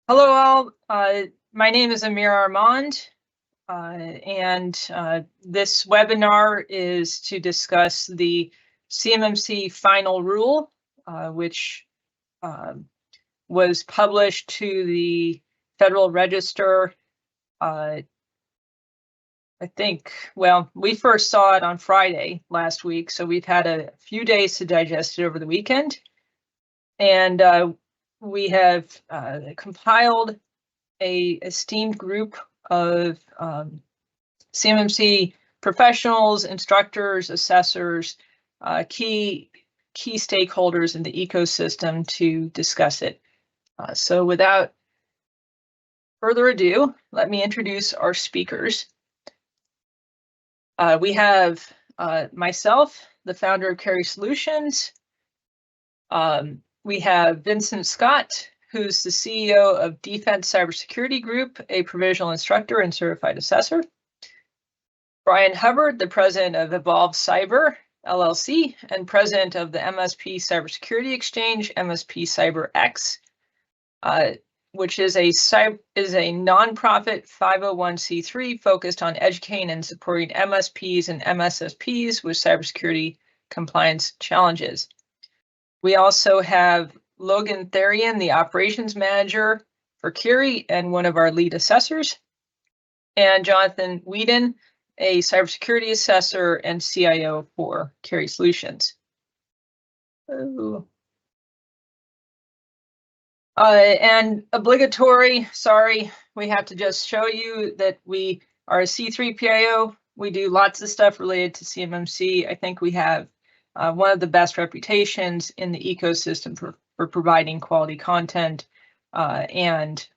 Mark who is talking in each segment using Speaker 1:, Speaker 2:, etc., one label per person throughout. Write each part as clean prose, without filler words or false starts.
Speaker 1: Hello all, my name is Amira Armond, and this webinar is to discuss the CMMC final rule, which was published to the Federal Register. I think, well, we first saw it on Friday last week, so we've had a few days to digest it over the weekend. And we have compiled a esteemed group of CMMC professionals, instructors, assessors, key stakeholders in the ecosystem to discuss it. So without further ado, let me introduce our speakers. We have myself, the founder of Kieri Solutions. We have Vincent Scott, who's the CEO of Defense Cybersecurity Group, a provisional instructor and certified assessor. Brian Hubbard, the president of Evolve Cyber, LLC, and president of the MSP Cybersecurity Exchange, MSP CyberX, which is a nonprofit 501c3 focused on educating and supporting MSPs and MSSPs with cybersecurity compliance challenges. We also have Logan Therrien, the operations manager for Kieri and one of our lead assessors, and Jonathan Weeden, a cybersecurity assessor and CIO for Kieri Solutions. And obligatory, sorry, we have to just show you that we are a C3PIO. We do lots of stuff related to CMMC. I think we have one of the best reputations in the ecosystem for providing quality content and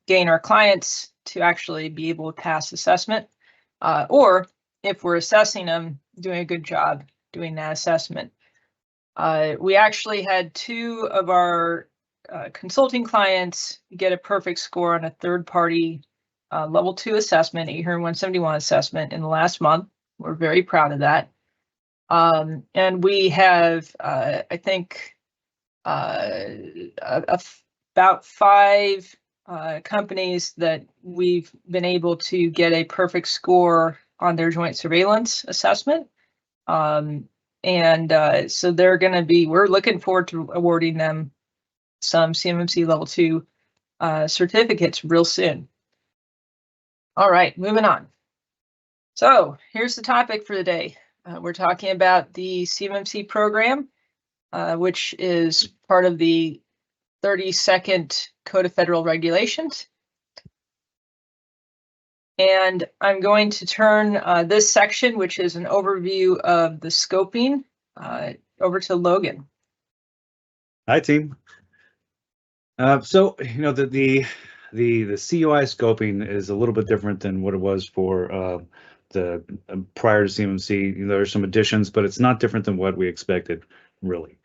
Speaker 1: getting our clients to actually be able to pass assessment, or if we're assessing them, doing a good job doing that assessment. We actually had two of our consulting clients get a perfect score on a third-party level 2 assessment, 800-171 assessment in the last month. We're very proud of that. And we have, I think, about 5 companies that we've been able to get a perfect score on their joint surveillance assessment. So they're going to be, we're looking forward to awarding them some CMMC level 2 certificates real soon. All right, moving on. So here's the topic for the day. We're talking about the CMMC program, which is part of the 32nd Code of Federal Regulations. And I'm going to turn this section, which is an overview of the scoping, over to Logan.
Speaker 2: Hi, team. So, you know, the CUI scoping is a little bit different than what it was for the prior to CMMC. You know, there are some additions, but it's not different than what we expected, really,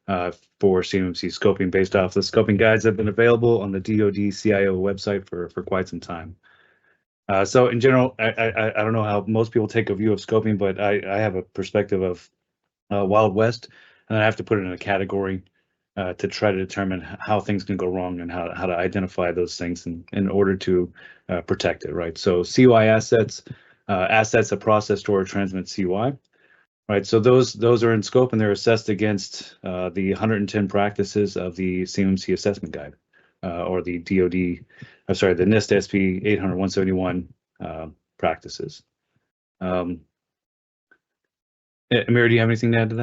Speaker 2: for CMMC scoping based off the scoping guides that have been available on the DoD CIO website for quite some time. So in general, I don't know how most people take a view of scoping, but I have a perspective of Wild West, and I have to put it in a category to try to determine how things can go wrong and how to identify those things in order to protect it, right? So CUI assets, assets that process, store, or transmit CUI, right? So those are in scope and they're assessed against the 110 practices of the CMMC assessment guide, or the DoD, sorry, the NIST SP 800-171 practices. Amira, do you have anything to add to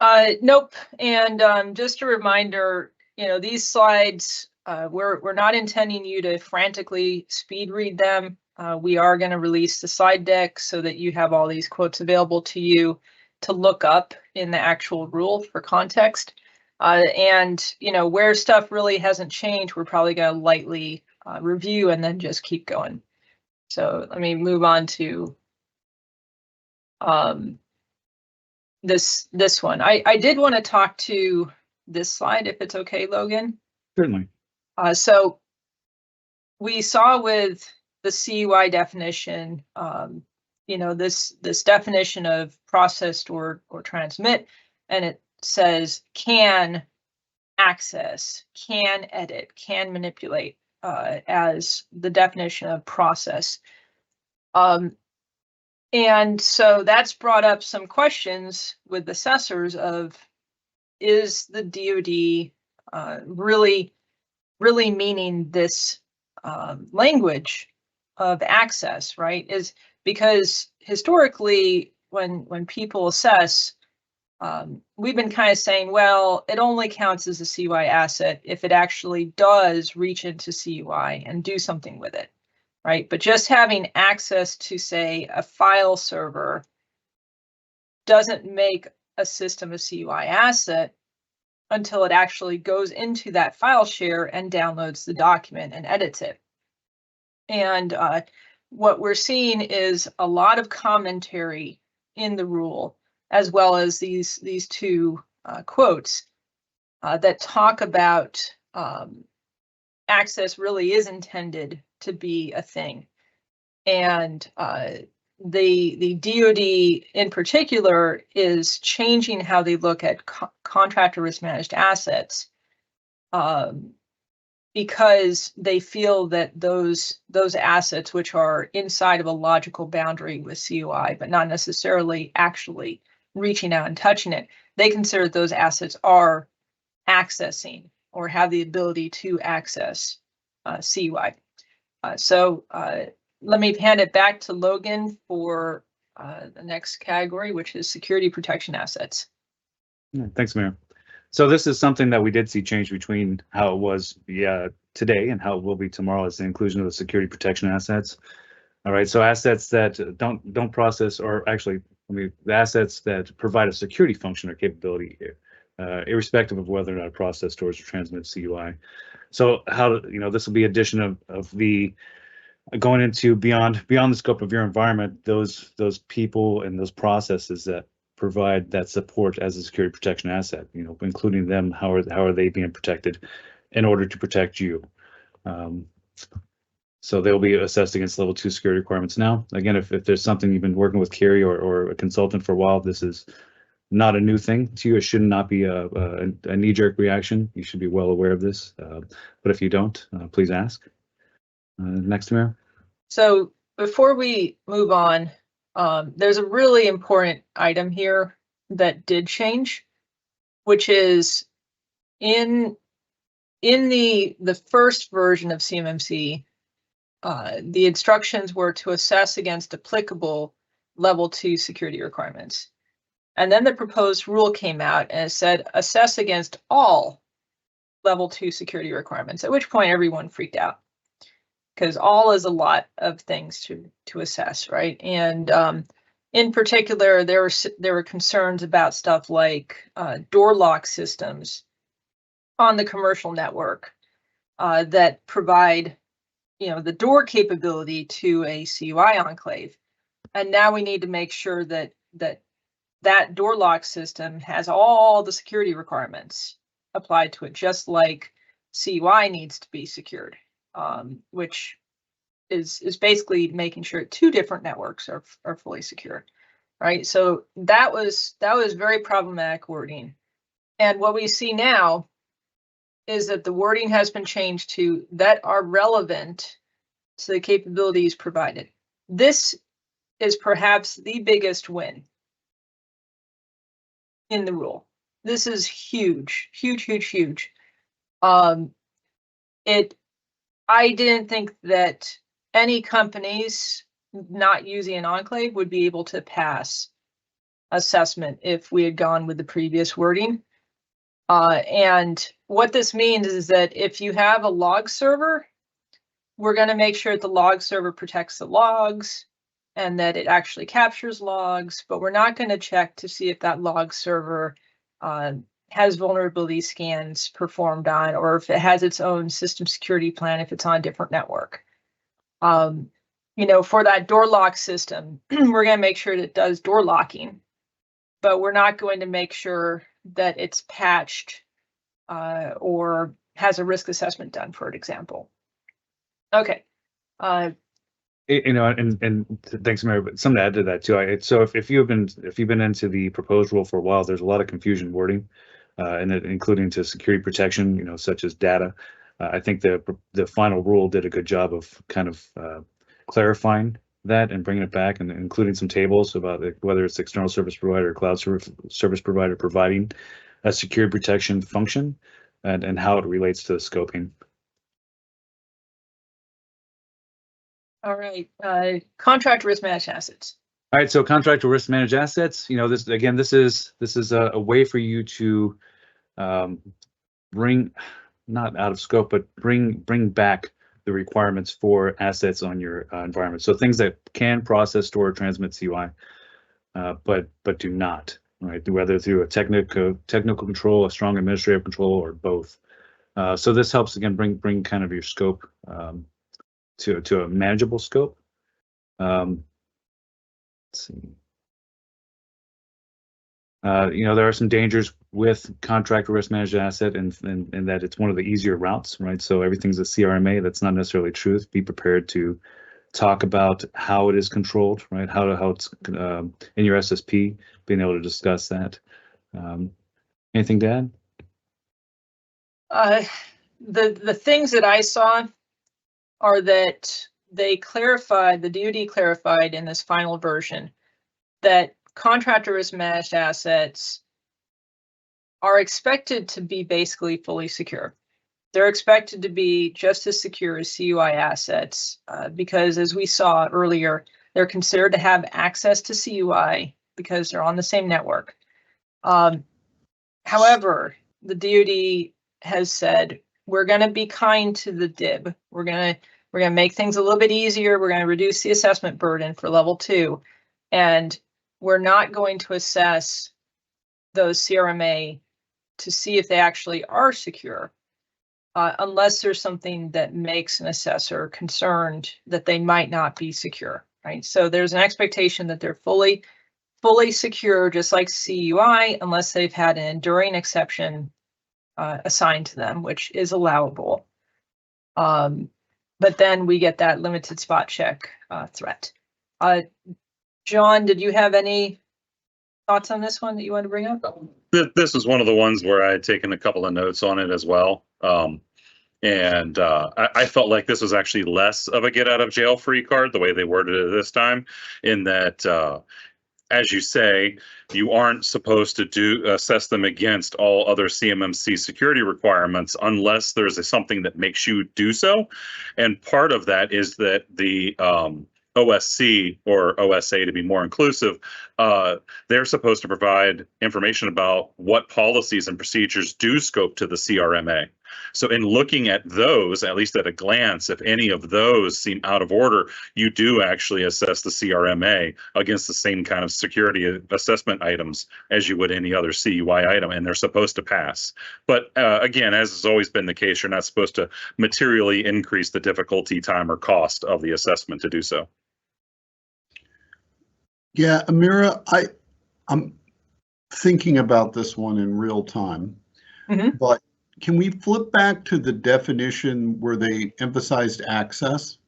Speaker 2: that?
Speaker 1: Nope. And just a reminder, you know, these slides, we're not intending you to frantically speed read them. We are going to release the slide deck so that you have all these quotes available to you to look up in the actual rule for context. And, you know, where stuff really hasn't changed, we're probably going to lightly review and then just keep going. So let me move on to this one. I did want to talk to this slide, if it's okay, Logan.
Speaker 2: Certainly.
Speaker 1: So we saw with the CUI definition, you know, this definition of processed or transmit, and it says can access, can edit, can manipulate as the definition of process. And so that's brought up some questions with assessors of, is the DoD really meaning this language of access, right? Is because historically, when people assess, we've been kind of saying, well, it only counts as a CUI asset if it actually does reach into CUI and do something with it, right? But just having access to, say, a file server doesn't make a system a CUI asset until it actually goes into that file share and downloads the document and edits it. And what we're seeing is a lot of commentary in the rule, as well as these two quotes that talk about access really is intended to be a thing. And the DoD in particular is changing how they look at contractor risk managed assets because they feel that those assets which are inside of a logical boundary with CUI, but not necessarily actually reaching out and touching it, they consider those assets are accessing or have the ability to access CUI. So let me hand it back to Logan for the next category, which is security protection assets.
Speaker 2: Thanks, Amira. So this is something that we did see change between how it was today and how it will be tomorrow, is the inclusion of the security protection assets. All right, so assets that don't process, or actually, the assets that provide a security function or capability, irrespective of whether or not process, stores, or transmits CUI. So how, this will be addition of the going into beyond the scope of your environment, those people and those processes that provide that support as a security protection asset, including them, how are they being protected in order to protect you. So they'll be assessed against level 2 security requirements now. Again, if there's something you've been working with Kieri or a consultant for a while, this is not a new thing to you. It should not be a knee-jerk reaction. You should be well aware of this. But if you don't, please ask. Next, Amira.
Speaker 1: So before we move on, there's a really important item here that did change, which is in the first version of CMMC, the instructions were to assess against applicable level 2 security requirements. And then the proposed rule came out and it said assess against all level 2 security requirements, at which point everyone freaked out, because all is a lot of things to assess, right? And in particular, there were concerns about stuff like door lock systems on the commercial network that provide, the door capability to a CUI enclave. And now we need to make sure that door lock system has all the security requirements applied to it, just like CUI needs to be secured. Which is basically making sure 2 different networks are fully secure, right? So that was very problematic wording. And what we see now is that the wording has been changed to that are relevant to the capabilities provided. This is perhaps the biggest win in the rule. This is huge, huge, huge, huge. I didn't think that any companies not using an enclave would be able to pass assessment if we had gone with the previous wording. And what this means is that if you have a log server, we're going to make sure that the log server protects the logs and that it actually captures logs, but we're not going to check to see if that log server has vulnerability scans performed on, or if it has its own system security plan, if it's on a different network. For that door lock system, we're going to make sure that it does door locking, but we're not going to make sure that it's patched or has a risk assessment done, for example. Okay.
Speaker 2: And thanks, Mary. But something to add to that too. So if you've been into the proposed rule for a while, there's a lot of confusion wording. and including to security protection, such as data. I think the final rule did a good job of kind of clarifying that and bringing it back, and including some tables about whether it's external service provider or cloud service provider providing a security protection function, and how it relates to the scoping.
Speaker 1: All right, contractor risk managed assets.
Speaker 2: All right, so contractor risk managed assets. This is a way for you to bring, not out of scope, but bring back the requirements for assets on your environment. So things that can process, store, transmit CUI, but do not, right? Whether through a technical control, a strong administrative control, or both. So this helps again bring kind of your scope to a manageable scope. Let's see. There are some dangers with contractor risk managed asset, and that it's one of the easier routes, right? So everything's a CRMA. That's not necessarily truth. Be prepared to talk about how it is controlled, right? How it's in your SSP, being able to discuss that. Anything to add?
Speaker 1: The things that I saw are that they clarified, the DoD clarified in this final version, that contractor risk managed assets are expected to be basically fully secure. They're expected to be just as secure as CUI assets because, as we saw earlier, they're considered to have access to CUI because they're on the same network. However, the DoD has said, we're going to be kind to the DIB. We're going to make things a little bit easier. We're going to reduce the assessment burden for level 2. And we're not going to assess those CRMA to see if they actually are secure, unless there's something that makes an assessor concerned that they might not be secure, right? So there's an expectation that they're fully secure, just like CUI, unless they've had an enduring exception assigned to them, which is allowable. But then we get that limited spot check threat. John, did you have any thoughts on this one that you want to bring up?
Speaker 3: This is one of the ones where I had taken a couple of notes on it as well. And I felt like this was actually less of a get out of jail free card, the way they worded it this time, in that, as you say, you aren't supposed to assess them against all other CMMC security requirements unless there's something that makes you do so. And part of that is that the OSC, or OSA to be more inclusive, they're supposed to provide information about what policies and procedures do scope to the CRMA. So in looking at those, at least at a glance, if any of those seem out of order, you do actually assess the CRMA against the same kind of security assessment items as you would any other CUI item, and they're supposed to pass. But again, as has always been the case, you're not supposed to materially increase the difficulty, time, or cost of the assessment to do so.
Speaker 4: Yeah, Amira, I'm thinking about this one in real time, but can we flip back to the definition where they emphasized access?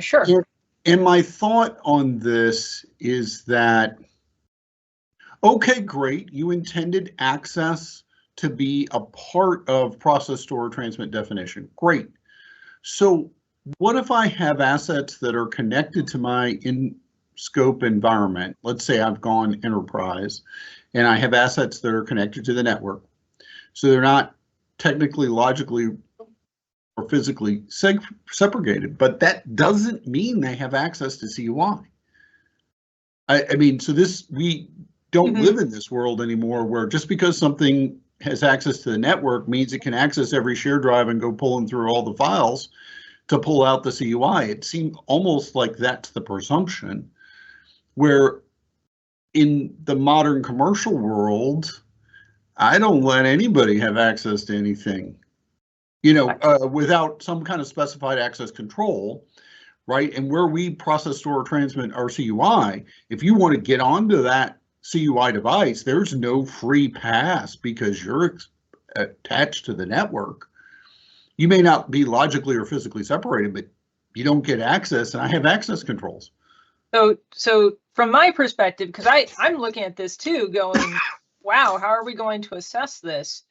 Speaker 1: Sure.
Speaker 4: And my thought on this is that, okay, great, you intended access to be a part of process, store, transmit definition. Great. So what if I have assets that are connected to my in-scope environment? Let's say I've gone enterprise and I have assets that are connected to the network. So they're not technically, logically, or physically segregated, but that doesn't mean they have access to CUI. I mean, so we don't live in this world anymore where just because something has access to the network means it can access every shared drive and go pulling through all the files to pull out the CUI. It seemed almost like that's the presumption, where in the modern commercial world, I don't let anybody have access to anything, without some kind of specified access control, right? And where we process, store, transmit our CUI, if you want to get onto that CUI device, there's no free pass because you're attached to the network. You may not be logically or physically separated, but you don't get access, and I have access controls.
Speaker 1: So from my perspective, because I'm looking at this too, going, wow, how are we going to assess this?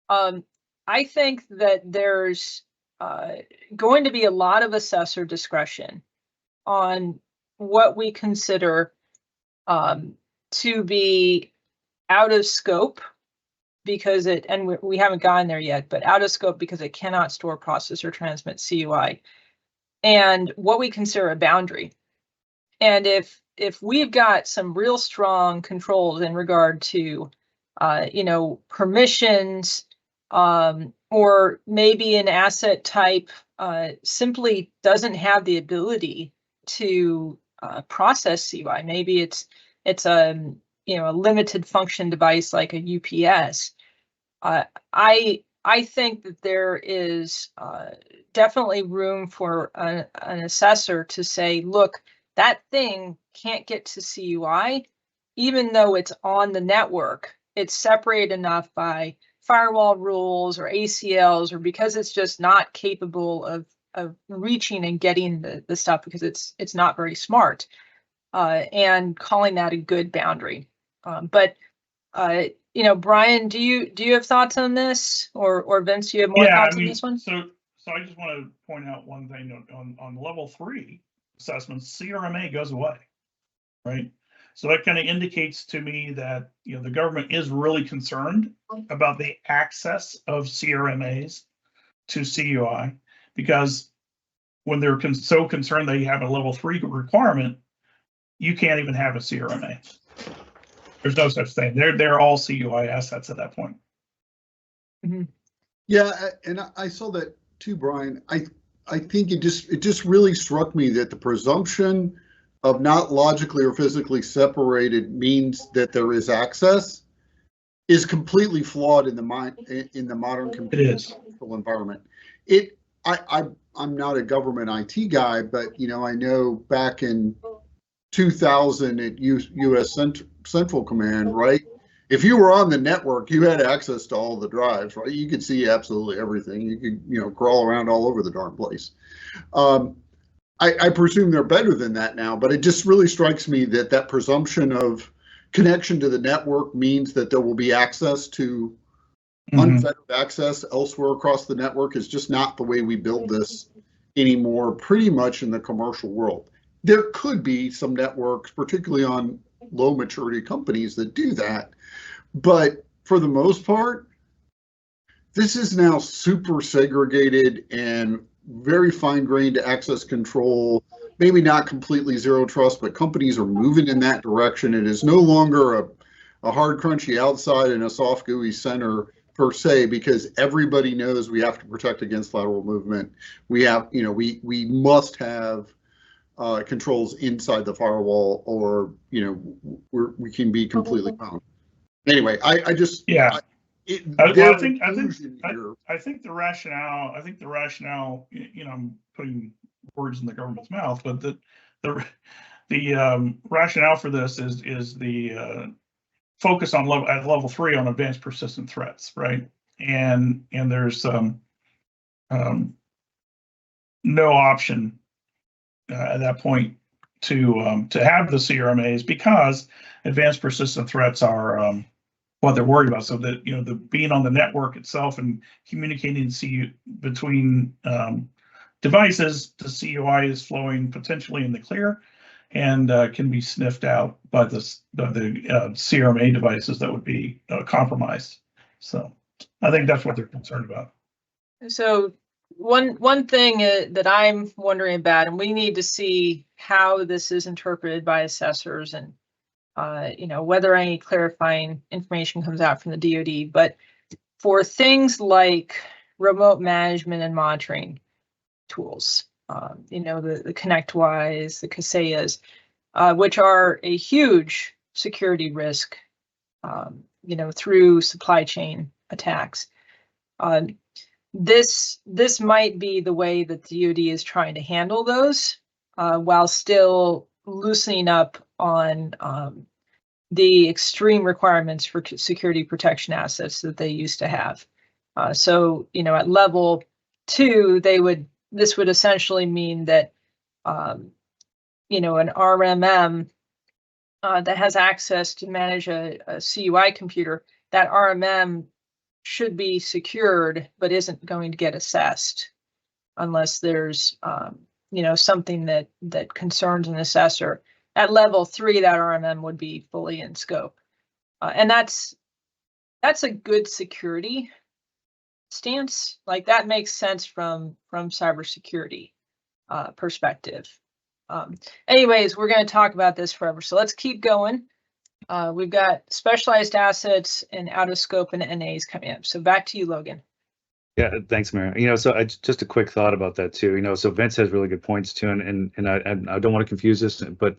Speaker 1: I think that there's going to be a lot of assessor discretion on what we consider to be out of scope because and we haven't gotten there yet, but out of scope because it cannot store, process, or transmit CUI, and what we consider a boundary. And if we've got some real strong controls in regard to, permissions, or maybe an asset type simply doesn't have the ability to process CUI. Maybe it's a limited function device like a UPS. I think that there is definitely room for an assessor to say, look, that thing can't get to CUI, even though it's on the network. It's separated enough by firewall rules or ACLs, or because it's just not capable of reaching and getting the stuff because it's not very smart, and calling that a good boundary. But Brian, do you have thoughts on this, or Vince, do you have more thoughts on this one?
Speaker 5: So I just want to point out one thing on level 3 assessments, CRMA goes away, right? So that kind of indicates to me that the government is really concerned about the access of CRMAs to CUI, because when they're so concerned they have a level 3 requirement, you can't even have a CRMA. There's no such thing. They're all CUI assets at that point.
Speaker 1: Mm-hmm.
Speaker 4: Yeah, and I saw that too, Brian. I think it just really struck me that the presumption of not logically or physically separated means that there is access is completely flawed in the modern computer environment. I'm not a government IT guy, but I know back in 2000 at U.S. Central Command, right? If you were on the network, you had access to all the drives, right? You could see absolutely everything. You could, crawl around all over the darn place. I presume they're better than that now, but it just really strikes me that presumption of connection to the network means that there will be access to unfettered access elsewhere across the network is just not the way we build this anymore, pretty much in the commercial world. There could be some networks, particularly on low maturity companies, that do that. But for the most part, this is now super segregated and very fine-grained access control, maybe not completely zero trust, but companies are moving in that direction. It is no longer a hard, crunchy outside and a soft, gooey center per se, because everybody knows we have to protect against lateral movement. We have, we must have controls inside the firewall, or we can be completely bound. Anyway, I think
Speaker 5: the rationale. I'm putting words in the government's mouth, but the rationale for this is the focus on level 3 on advanced persistent threats, right? And there's no option at that point to have the CRMAs, because advanced persistent threats are what they're worried about. So that the being on the network itself and communicating between devices, the CUI is flowing potentially in the clear, and can be sniffed out by the CRMA devices that would be compromised. So I think that's what they're concerned about.
Speaker 1: So one thing that I'm wondering about, and we need to see how this is interpreted by assessors, and whether any clarifying information comes out from the DoD, but for things like remote management and monitoring tools, the ConnectWise, the Kaseya's, which are a huge security risk, through supply chain attacks. This might be the way that the DoD is trying to handle those, while still loosening up on the extreme requirements for security protection assets that they used to have. So at level 2, this would essentially mean that an RMM that has access to manage a CUI computer, that RMM should be secured, but isn't going to get assessed unless there's, something that concerns an assessor. At level 3, that RMM would be fully in scope. And that's a good security stance. Like, that makes sense from cybersecurity perspective. Anyways, we're going to talk about this forever, so let's keep going. We've got specialized assets and out of scope and NAs coming up. So back to you, Logan.
Speaker 2: Yeah, thanks, Amira. So just a quick thought about that too. So Vince has really good points too, and I don't want to confuse this, but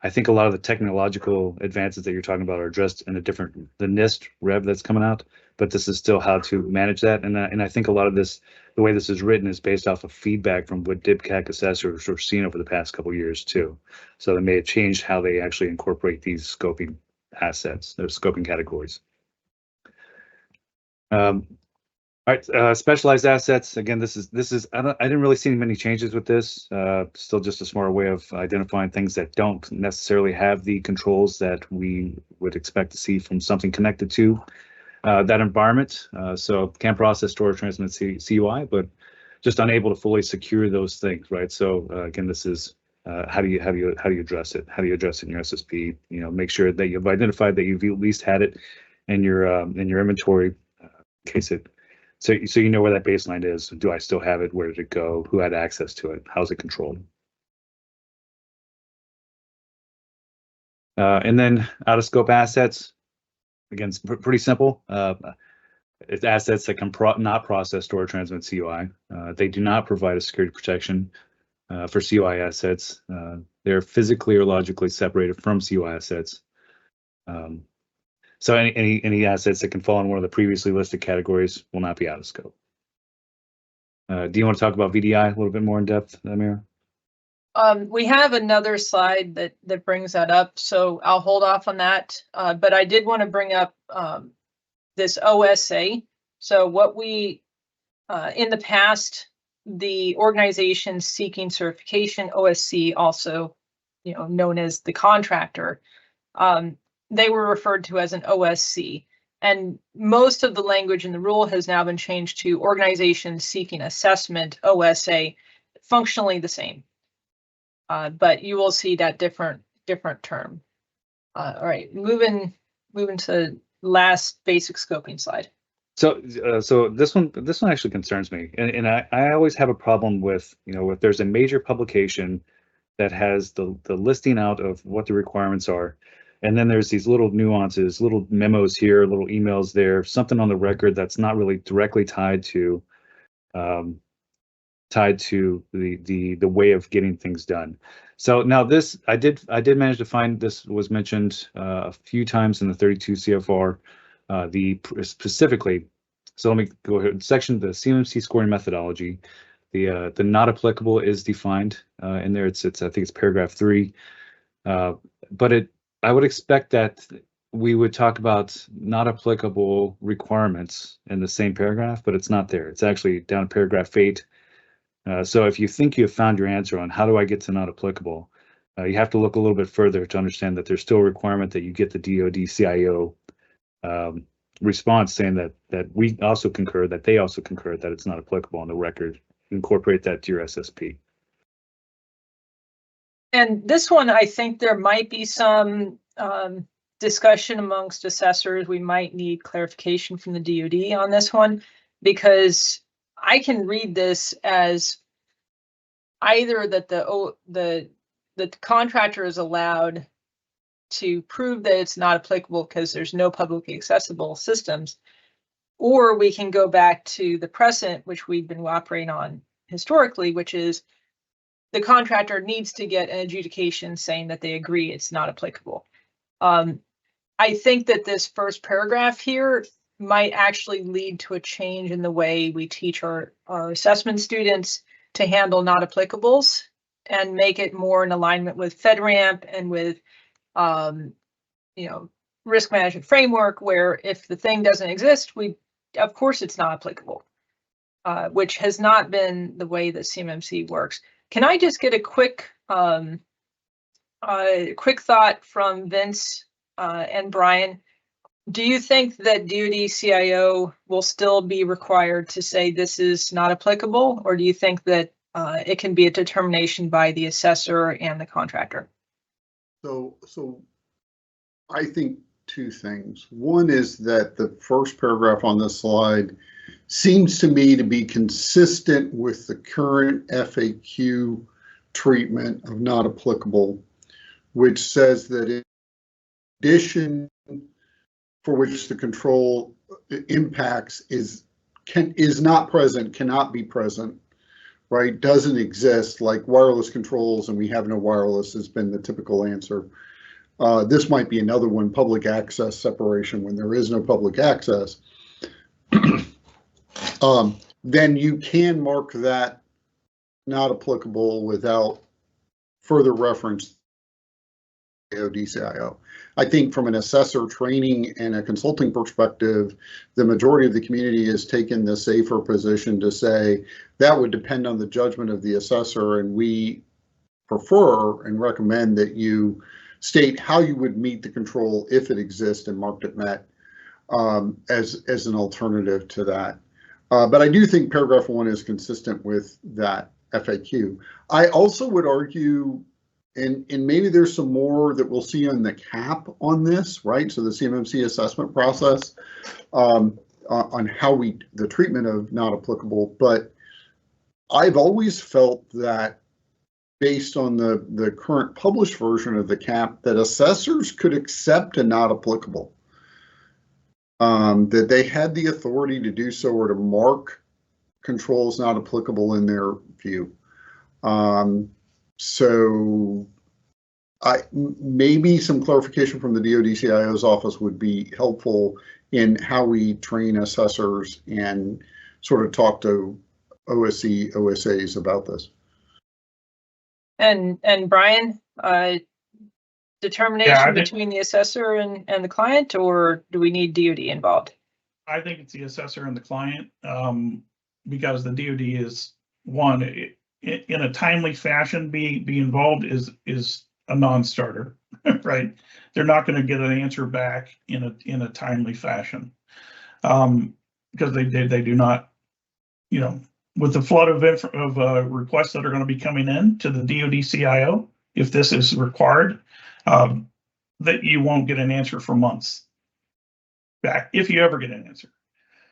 Speaker 2: I think a lot of the technological advances that you're talking about are addressed in the NIST rev that's coming out, but this is still how to manage that. And I think a lot of this, the way this is written, is based off of feedback from what DIBCAC assessors are seeing over the past couple of years too. So they may have changed how they actually incorporate these scoping assets, those scoping categories. All right, specialized assets. Again, this is I didn't really see many changes with this. Still just a smarter way of identifying things that don't necessarily have the controls that we would expect to see from something connected to that environment. So can process, store, transmit CUI, but just unable to fully secure those things, right? So again, this is how do you address it? How do you address it in your SSP? Make sure that you've identified that you've at least had it in your inventory in case it. So you know where that baseline is. Do I still have it? Where did it go? Who had access to it? How's it controlled? And then out of scope assets. Again, it's pretty simple. It's assets that can not process, store, or transmit CUI. They do not provide a security protection for CUI assets. They're physically or logically separated from CUI assets. So any assets that can fall in one of the previously listed categories will not be out of scope. Do you want to talk about VDI a little bit more in depth, Amira?
Speaker 1: We have another slide that brings that up, so I'll hold off on that. But I did want to bring up this OSA. So what we, in the past, the organization seeking certification, OSC, also known as the contractor, they were referred to as an OSC. And most of the language in the rule has now been changed to organization seeking assessment, OSA, functionally the same. But you will see that different term. All right, moving to last basic scoping slide.
Speaker 2: So this one actually concerns me, and I always have a problem with if there's a major publication that has the listing out of what the requirements are, and then there's these little nuances, little memos here, little emails there, something on the record that's not really directly tied to the way of getting things done. So now this, I did manage to find this was mentioned a few times in the 32 CFR, specifically. So let me go ahead. Section, the CMMC scoring methodology, the not applicable is defined in there. It's I think it's paragraph 3, but I would expect that we would talk about not applicable requirements in the same paragraph, but it's not there. It's actually down in paragraph 8. So if you think you have found your answer on how do I get to not applicable, you have to look a little bit further to understand that there's still a requirement that you get the DoD CIO response saying that we also concur, that they also concur that it's not applicable on the record. Incorporate that to your SSP.
Speaker 1: And this one, I think there might be some discussion amongst assessors. We might need clarification from the DoD on this one, because I can read this as either that the contractor is allowed to prove that it's not applicable because there's no publicly accessible systems, or we can go back to the precedent which we've been operating on historically, which is the contractor needs to get an adjudication saying that they agree it's not applicable. I think that this first paragraph here might actually lead to a change in the way we teach our assessment students to handle not applicables and make it more in alignment with FedRAMP and with risk management framework, where if the thing doesn't exist, of course it's not applicable, which has not been the way that CMMC works. Can I just get a quick quick thought from Vince and Brian. Do you think that DoD CIO will still be required to say this is not applicable, or do you think that it can be a determination by the assessor and the contractor?
Speaker 4: So I think two things. One is that the first paragraph on this slide seems to me to be consistent with the current FAQ treatment of not applicable, which says that in addition for which the control impacts is not present, cannot be present, right? Doesn't exist, like wireless controls, and we have no wireless has been the typical answer. This might be another one, public access separation, when there is no public access. Then you can mark that not applicable without further reference to DCIO. I think from an assessor training and a consulting perspective, the majority of the community has taken the safer position to say that would depend on the judgment of the assessor, and we prefer and recommend that you state how you would meet the control if it exists and marked it met as an alternative to that. But I do think paragraph 1 is consistent with that FAQ. I also would argue, and maybe there's some more that we'll see on the cap on this, right? So the CMMC assessment process on how the treatment of not applicable, but I've always felt that based on the current published version of the cap, that assessors could accept a not applicable, that they had the authority to do so or to mark controls not applicable in their view. So maybe some clarification from the DoD CIO's office would be helpful in how we train assessors and sort of talk to OSC, OSAs about this.
Speaker 1: And Brian, determination between the assessor and the client, or do we need DoD involved?
Speaker 5: I think it's the assessor and the client, because the DoD is one, in a timely fashion, be involved is a non-starter, right? They're not going to get an answer back in a timely fashion, because they do not, you know, with the flood of requests that are going to be coming in to the DoD CIO, if this is required, that you won't get an answer for months back, if you ever get an answer.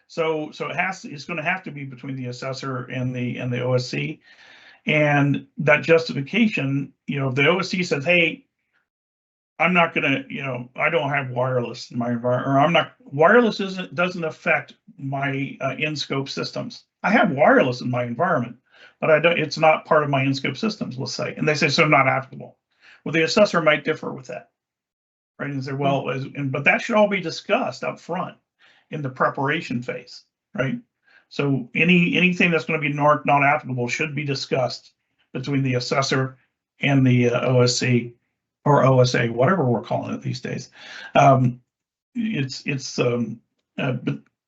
Speaker 5: So it's going to have to be between the assessor and the OSC, and that justification, you know, if the OSC says, hey, I'm not going to, you know, I don't have wireless in my environment, or wireless doesn't affect my in-scope systems. I have wireless in my environment, but it's not part of my in-scope systems, let's say. And they say, so not applicable. Well, the assessor might differ with that, right? And say, well, but that should all be discussed up front in the preparation phase, right? So anything that's going to be not applicable should be discussed between the assessor and the OSC or OSA, whatever we're calling it these days. But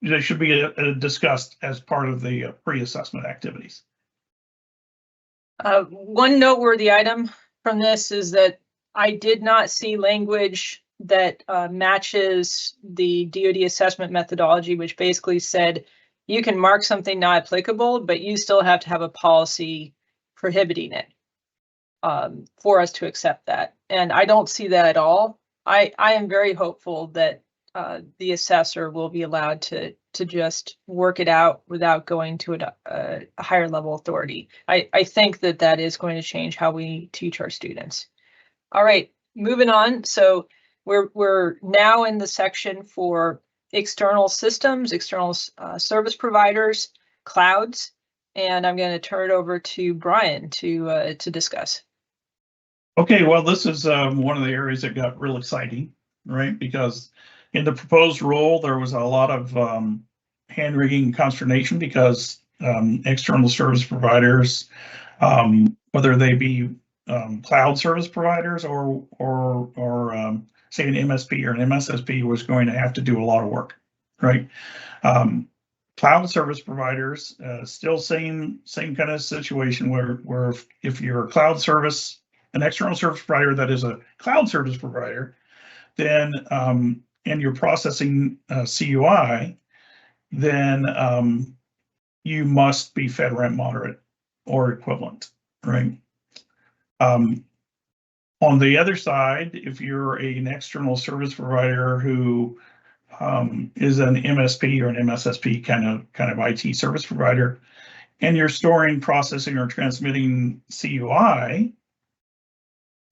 Speaker 5: they should be discussed as part of the pre-assessment activities.
Speaker 1: One noteworthy item from this is that I did not see language that matches the DoD assessment methodology, which basically said you can mark something not applicable, but you still have to have a policy prohibiting it for us to accept that. And I don't see that at all. I am very hopeful that the assessor will be allowed to just work it out without going to a higher level authority. I think that is going to change how we teach our students. All right, moving on. So we're now in the section for external systems, external service providers, clouds, and I'm going to turn it over to Brian to discuss.
Speaker 5: Okay, well, this is one of the areas that got real exciting, right? Because in the proposed rule, there was a lot of hand-wringing and consternation because external service providers, whether they be cloud service providers or say an MSP or an MSSP, was going to have to do a lot of work, right? Cloud service providers, still same kind of situation where if you're a cloud service an external service provider that is a cloud service provider, then and you're processing CUI, then you must be FedRAMP moderate or equivalent, right? On the other side, if you're an external service provider who is an MSP or an MSSP kind of IT service provider, and you're storing, processing, or transmitting CUI,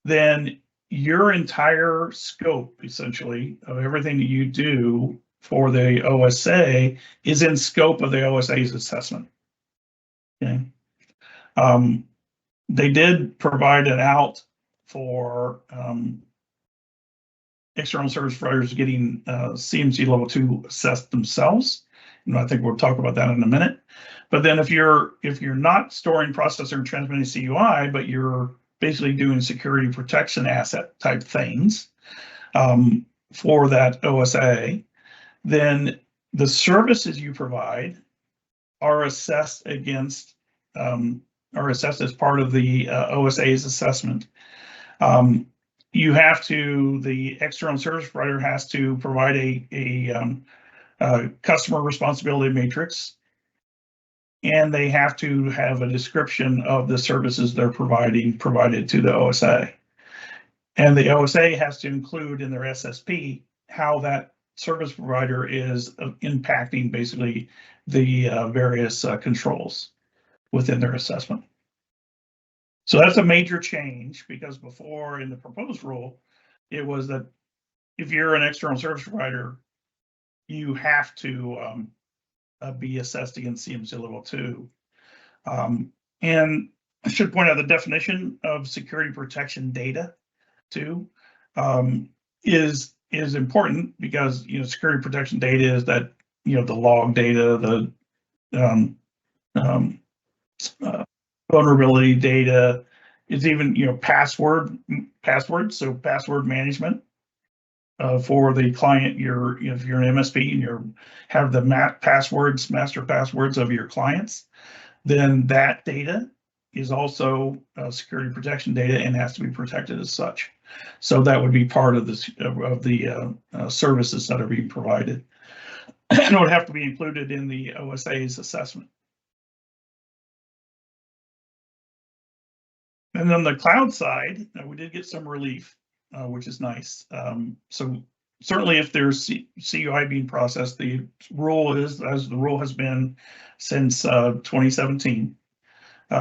Speaker 5: then your entire scope, essentially, of everything that you do for the OSA is in scope of the OSA's assessment. Okay. They did provide an out for external service providers getting CMC level 2 assessed themselves. And I think we'll talk about that in a minute. But then if you're not storing, processing, or transmitting CUI, but you're basically doing security protection asset type things for that OSA, then the services you provide are assessed against are assessed as part of the OSA's assessment. The external service provider has to provide a customer responsibility matrix, and they have to have a description of the services they're provided to the OSA. And the OSA has to include in their SSP how that service provider is impacting basically the various controls within their assessment. So that's a major change, because before in the proposed rule, it was that if you're an external service provider, you have to be assessed against CMC level 2. And I should point out the definition of security protection data too is important, because security protection data is that the log data, the vulnerability data, is even passwords, so password management for the client. If you're an MSP and you have the master passwords of your clients, then that data is also security protection data and has to be protected as such. So that would be part of this of the services that are being provided, and it would have to be included in the OSA's assessment. And then the cloud side, we did get some relief, which is nice. So certainly if there's CUI being processed, the rule is, as the rule has been since 2017,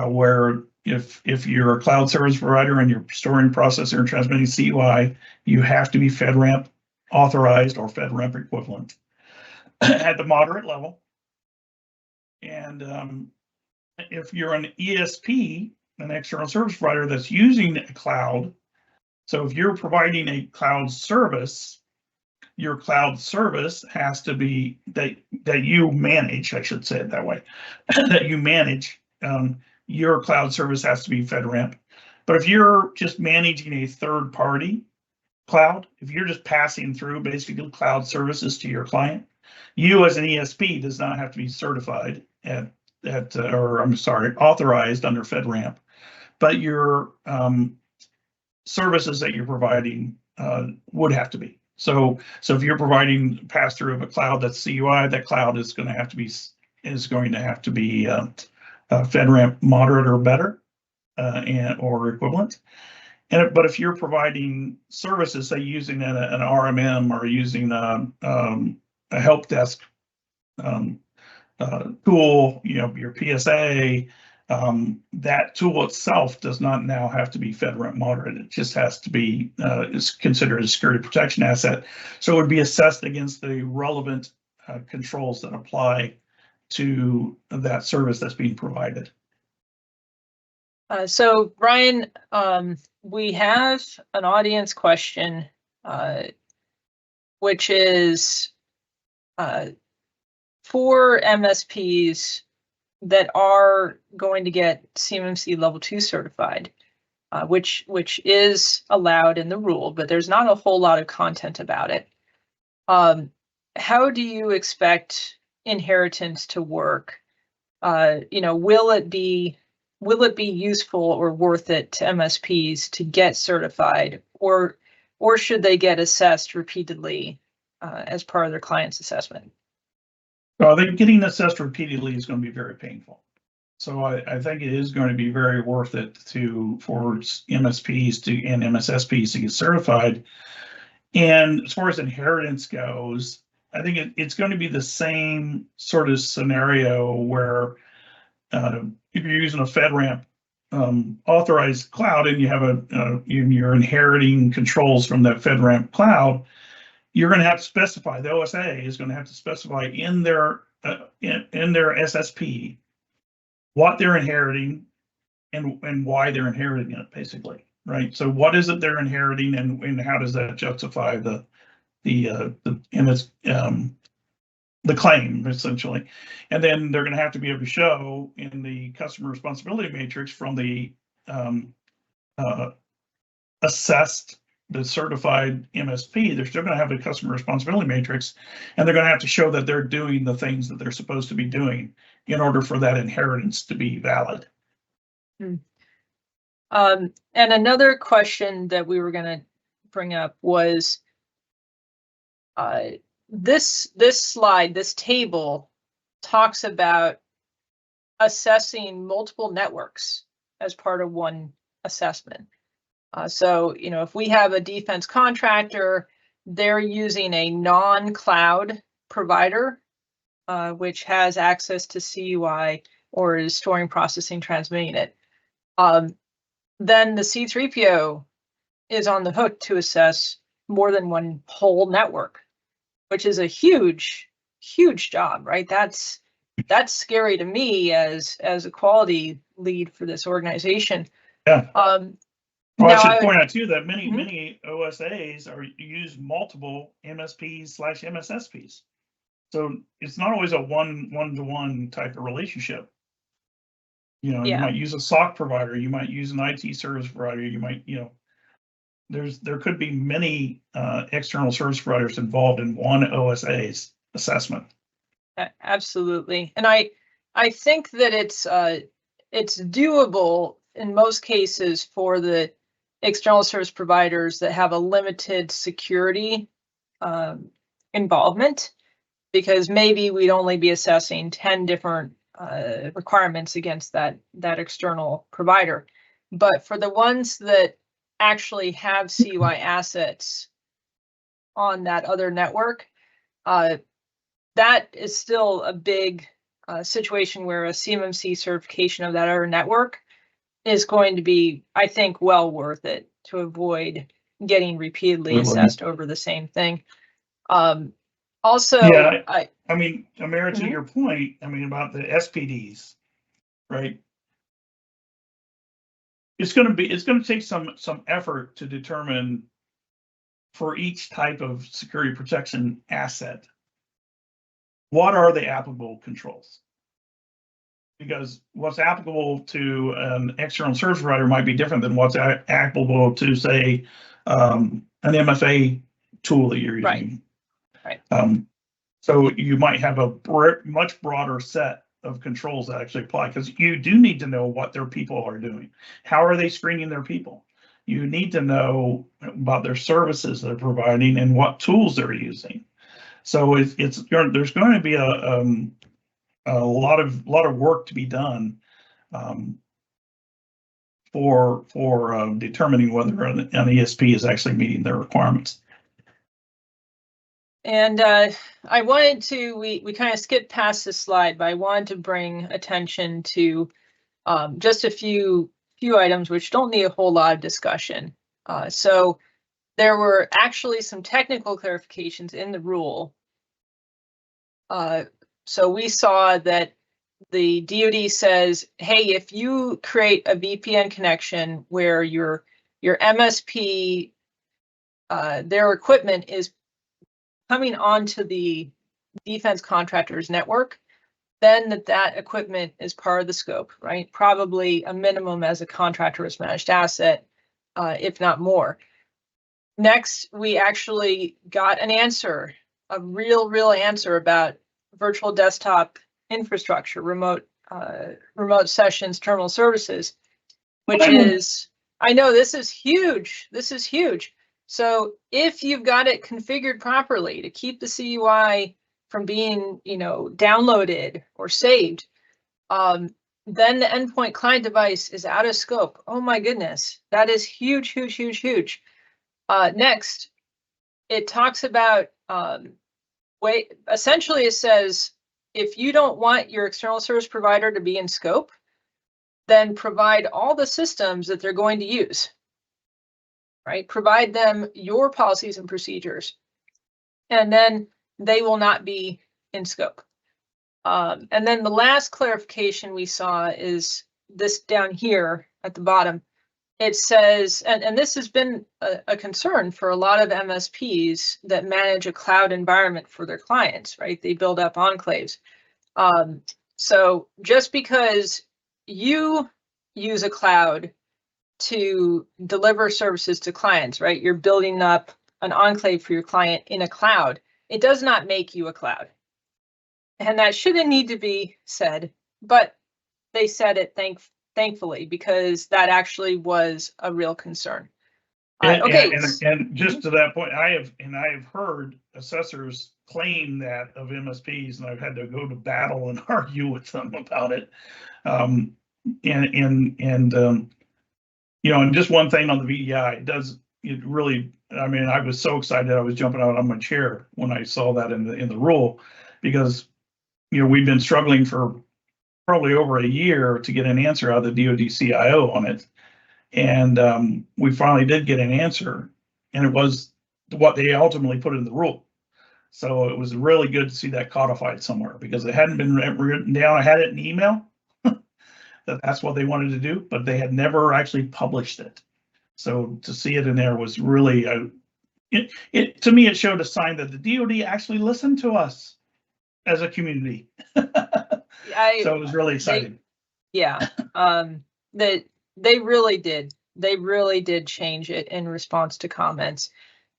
Speaker 5: where if you're a cloud service provider and you're storing, processing, or transmitting CUI, you have to be FedRAMP authorized or FedRAMP equivalent at the moderate level. And if you're an ESP, an external service provider that's using a cloud, so if you're providing a cloud service, your cloud service has to be that you manage, I should say it that way, that you manage. Your cloud service has to be FedRAMP. But if you're just managing a third-party cloud, if you're just passing through basically cloud services to your client, you as an ESP does not have to be certified authorized under FedRAMP, but your services that you're providing would have to be. So if you're providing pass-through of a cloud that's CUI, that cloud is going to have to be FedRAMP moderate or better, or equivalent. But if you're providing services, say using an RMM or using a help desk tool, your PSA, that tool itself does not now have to be FedRAMP moderate. It just has to be is considered a security protection asset. So it would be assessed against the relevant controls that apply to that service that's being provided.
Speaker 1: So Brian, we have an audience question, which is for MSPs that are going to get CMMC level 2 certified, which is allowed in the rule, but there's not a whole lot of content about it. How do you expect inheritance to work? Will will it be useful or worth it to MSPs to get certified, or should they get assessed repeatedly as part of their client's assessment?
Speaker 5: Well, I think getting assessed repeatedly is going to be very painful. So I think it is going to be very worth it for MSPs and MSSPs to get certified. And as far as inheritance goes, I think it's going to be the same sort of scenario where if you're using a FedRAMP authorized cloud and you have you're inheriting controls from that FedRAMP cloud, you're going to have to specify, the OSA is going to have to specify in their SSP what they're inheriting and why they're inheriting it, basically, right? So what is it they're inheriting, and how does that justify the claim, essentially? And then they're going to have to be able to show in the customer responsibility matrix from the assessed, the certified MSP, they're still going to have the customer responsibility matrix, and they're going to have to show that they're doing the things that they're supposed to be doing in order for that inheritance to be valid.
Speaker 1: And another question that we were going to bring up was this slide, this table talks about assessing multiple networks as part of one assessment. So, if we have a defense contractor, they're using a non-cloud provider, which has access to CUI or is storing, processing, transmitting it. Then the C3PO is on the hook to assess more than one whole network, which is a huge, huge job, right? That's scary to me as a quality lead for this organization.
Speaker 5: Yeah. Well, I should point out too that many
Speaker 1: Mhm.
Speaker 5: many OSAs use multiple MSPs/MSSPs. So it's not always a one-to-one type of relationship. You might use a SOC provider, you might use an IT service provider, you might, there could be many external service providers involved in one OSA's assessment.
Speaker 1: Absolutely. And I think that it's doable in most cases for the external service providers that have a limited security involvement, because maybe we'd only be assessing 10 different requirements against that external provider. But for the ones that actually have CUI assets on that other network, that is still a big situation where a CMMC certification of that other network is going to be, I think, well worth it to avoid getting repeatedly assessed over the same thing. Also,
Speaker 5: yeah, I mean, Amira, to
Speaker 1: Mhm.
Speaker 5: your point, about the SPDs, right? It's going to take some effort to determine for each type of security protection asset, what are the applicable controls? Because what's applicable to an external service provider might be different than what's applicable to, say, an MFA tool that you're using.
Speaker 1: Right.
Speaker 5: So you might have a much broader set of controls that actually apply, because you do need to know what their people are doing. How are they screening their people? You need to know about their services they're providing and what tools they're using. So there's going to be a lot of work to be done for determining whether an ESP is actually meeting their requirements.
Speaker 1: And I wanted to, we kind of skipped past this slide, but I wanted to bring attention to just a few items which don't need a whole lot of discussion. So there were actually some technical clarifications in the rule. So we saw that the DoD says, hey, if you create a VPN connection where your MSP, their equipment is coming onto the defense contractor's network, then that equipment is part of the scope, right? Probably a minimum as a contractor risk managed asset, if not more. Next, we actually got an answer, a real answer about virtual desktop infrastructure, remote remote sessions terminal services, which is, I know this is huge. This is huge. So if you've got it configured properly to keep the CUI from being, downloaded or saved, then the endpoint client device is out of scope. Oh my goodness, that is huge, huge, huge, huge. Next, it talks about essentially it says, if you don't want your external service provider to be in scope, then provide all the systems that they're going to use, right? Provide them your policies and procedures, and then they will not be in scope. And then the last clarification we saw is this down here at the bottom. It says, and this has been a concern for a lot of MSPs that manage a cloud environment for their clients, right? They build up enclaves. So just because you use a cloud to deliver services to clients, right? You're building up an enclave for your client in a cloud. It does not make you a cloud. And that shouldn't need to be said, but they said it thankfully, because that actually was a real concern. Okay.
Speaker 5: And just to that point, I have heard assessors claim that of MSPs, and I've had to go to battle and argue with them about it. And just one thing on the VDI, I was so excited I was jumping out on my chair when I saw that in the rule, because we've been struggling for probably over a year to get an answer out of the DoD CIO on it. And we finally did get an answer, and it was what they ultimately put in the rule. So it was really good to see that codified somewhere, because it hadn't been written down. I had it in email that's what they wanted to do, but they had never actually published it. So to see it in there was really, to me, it showed a sign that the DoD actually listened to us as a community. So it was really exciting.
Speaker 1: They really did. They really did change it in response to comments.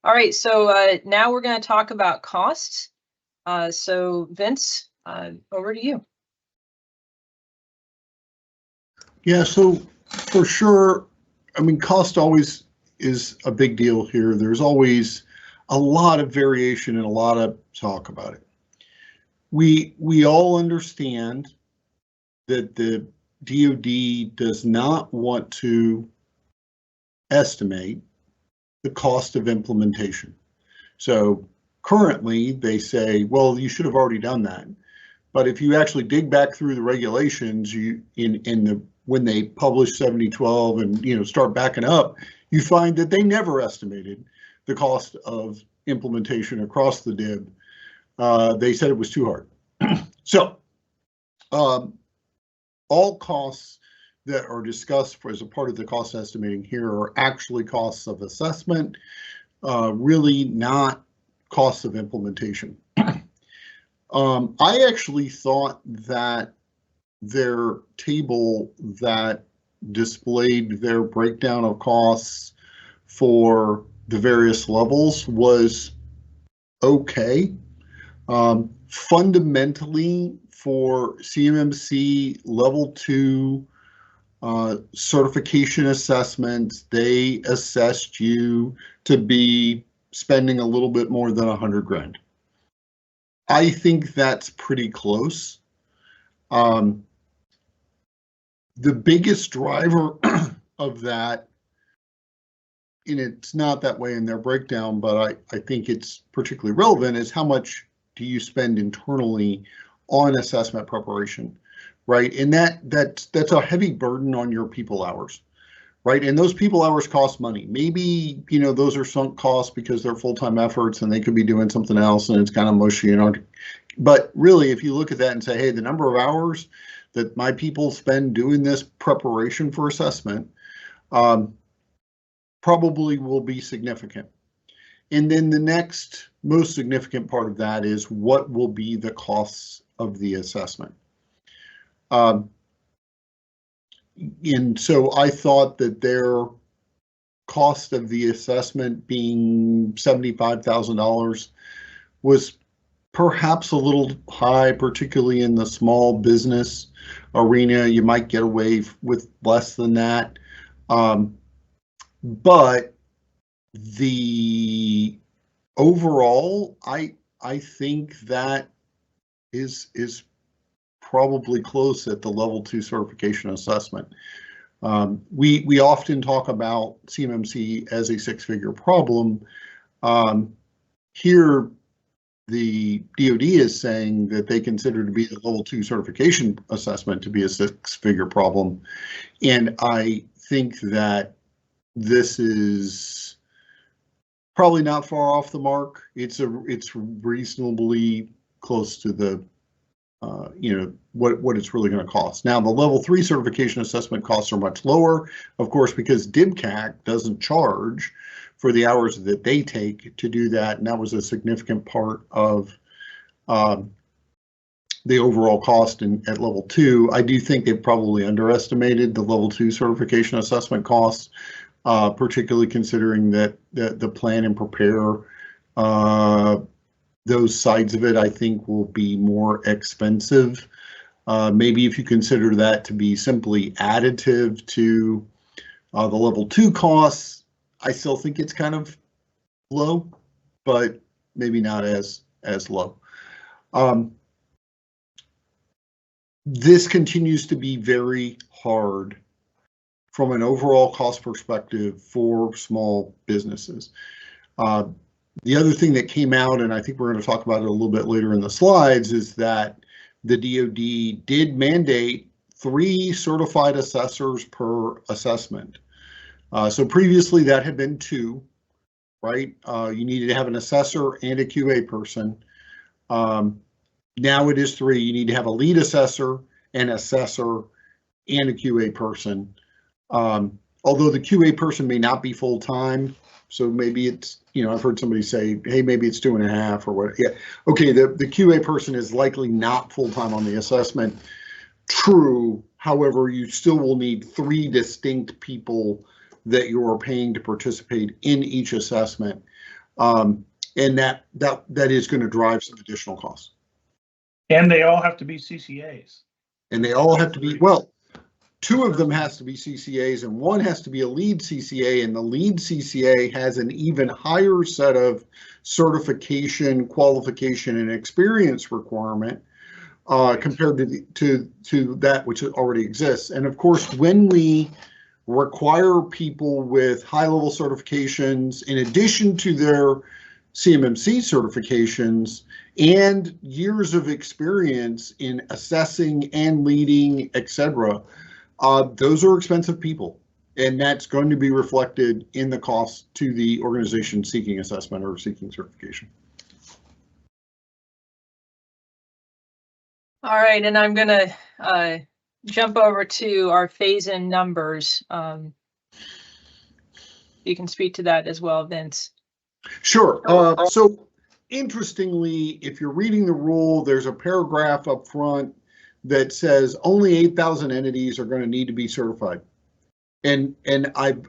Speaker 1: All right, so now we're going to talk about costs. So Vince, over to you.
Speaker 4: Yeah, so for sure, cost always is a big deal here. There's always a lot of variation and a lot of talk about it. We all understand that the DoD does not want to estimate the cost of implementation. So currently they say, well, you should have already done that. But if you actually dig back through the regulations, when they publish 7012 and start backing up, you find that they never estimated the cost of implementation across the DIB. They said it was too hard. So all costs that are discussed as a part of the cost estimating here are actually costs of assessment, really not costs of implementation. I actually thought that their table that displayed their breakdown of costs for the various levels was okay. Fundamentally, for CMMC level 2 certification assessments, they assessed you to be spending a little bit more than $100,000. I think that's pretty close. The biggest driver of that, and it's not that way in their breakdown, but I think it's particularly relevant, is how much do you spend internally on assessment preparation, right? And that's a heavy burden on your people hours, right? And those people hours cost money. Maybe, those are sunk costs because they're full-time efforts and they could be doing something else and it's kind of mushy, But really, if you look at that and say, hey, the number of hours that my people spend doing this preparation for assessment probably will be significant. And then the next most significant part of that is what will be the costs of the assessment. And so I thought that their cost of the assessment being $75,000 was perhaps a little high, particularly in the small business arena. You might get away with less than that. But the overall, I think that is probably close at the level 2 certification assessment. We often talk about CMMC as a 6-figure problem. Here, the DoD is saying that they consider to be the level 2 certification assessment to be a 6-figure problem. And I think that this is probably not far off the mark. It's reasonably close to the what it's really going to cost. Now, the level 3 certification assessment costs are much lower, of course, because DIBCAC doesn't charge for the hours that they take to do that, and that was a significant part of the overall cost at level 2. I do think they probably underestimated the level 2 certification assessment costs, particularly considering that the plan and prepare, those sides of it, I think, will be more expensive. Maybe if you consider that to be simply additive to the level 2 costs, I still think it's kind of low, but maybe not as low. This continues to be very hard from an overall cost perspective for small businesses. The other thing that came out, and I think we're going to talk about it a little bit later in the slides, is that the DoD did mandate 3 certified assessors per assessment. So previously that had been 2, right? You needed to have an assessor and a QA person. Now it is 3. You need to have a lead assessor, an assessor, and a QA person. Although the QA person may not be full-time, so maybe it's, I've heard somebody say, hey, maybe it's 2.5 or what. Yeah, okay, the QA person is likely not full-time on the assessment. True, however, you still will need 3 distinct people that you are paying to participate in each assessment. And that is going to drive some additional costs.
Speaker 5: And they all have to be CCAs.
Speaker 4: And they all have to be, well, 2 of them has to be CCAs and 1 has to be a lead CCA, and the lead CCA has an even higher set of certification, qualification, and experience requirement compared to that which already exists. And of course, when we require people with high-level certifications, in addition to their CMMC certifications and years of experience in assessing and leading, etc., those are expensive people, and that's going to be reflected in the cost to the organization seeking assessment or seeking certification.
Speaker 1: All right, and I'm going to jump over to our phase-in numbers. You can speak to that as well, Vince.
Speaker 4: Sure. So interestingly, if you're reading the rule, there's a paragraph up front that says only 8,000 entities are going to need to be certified. And I've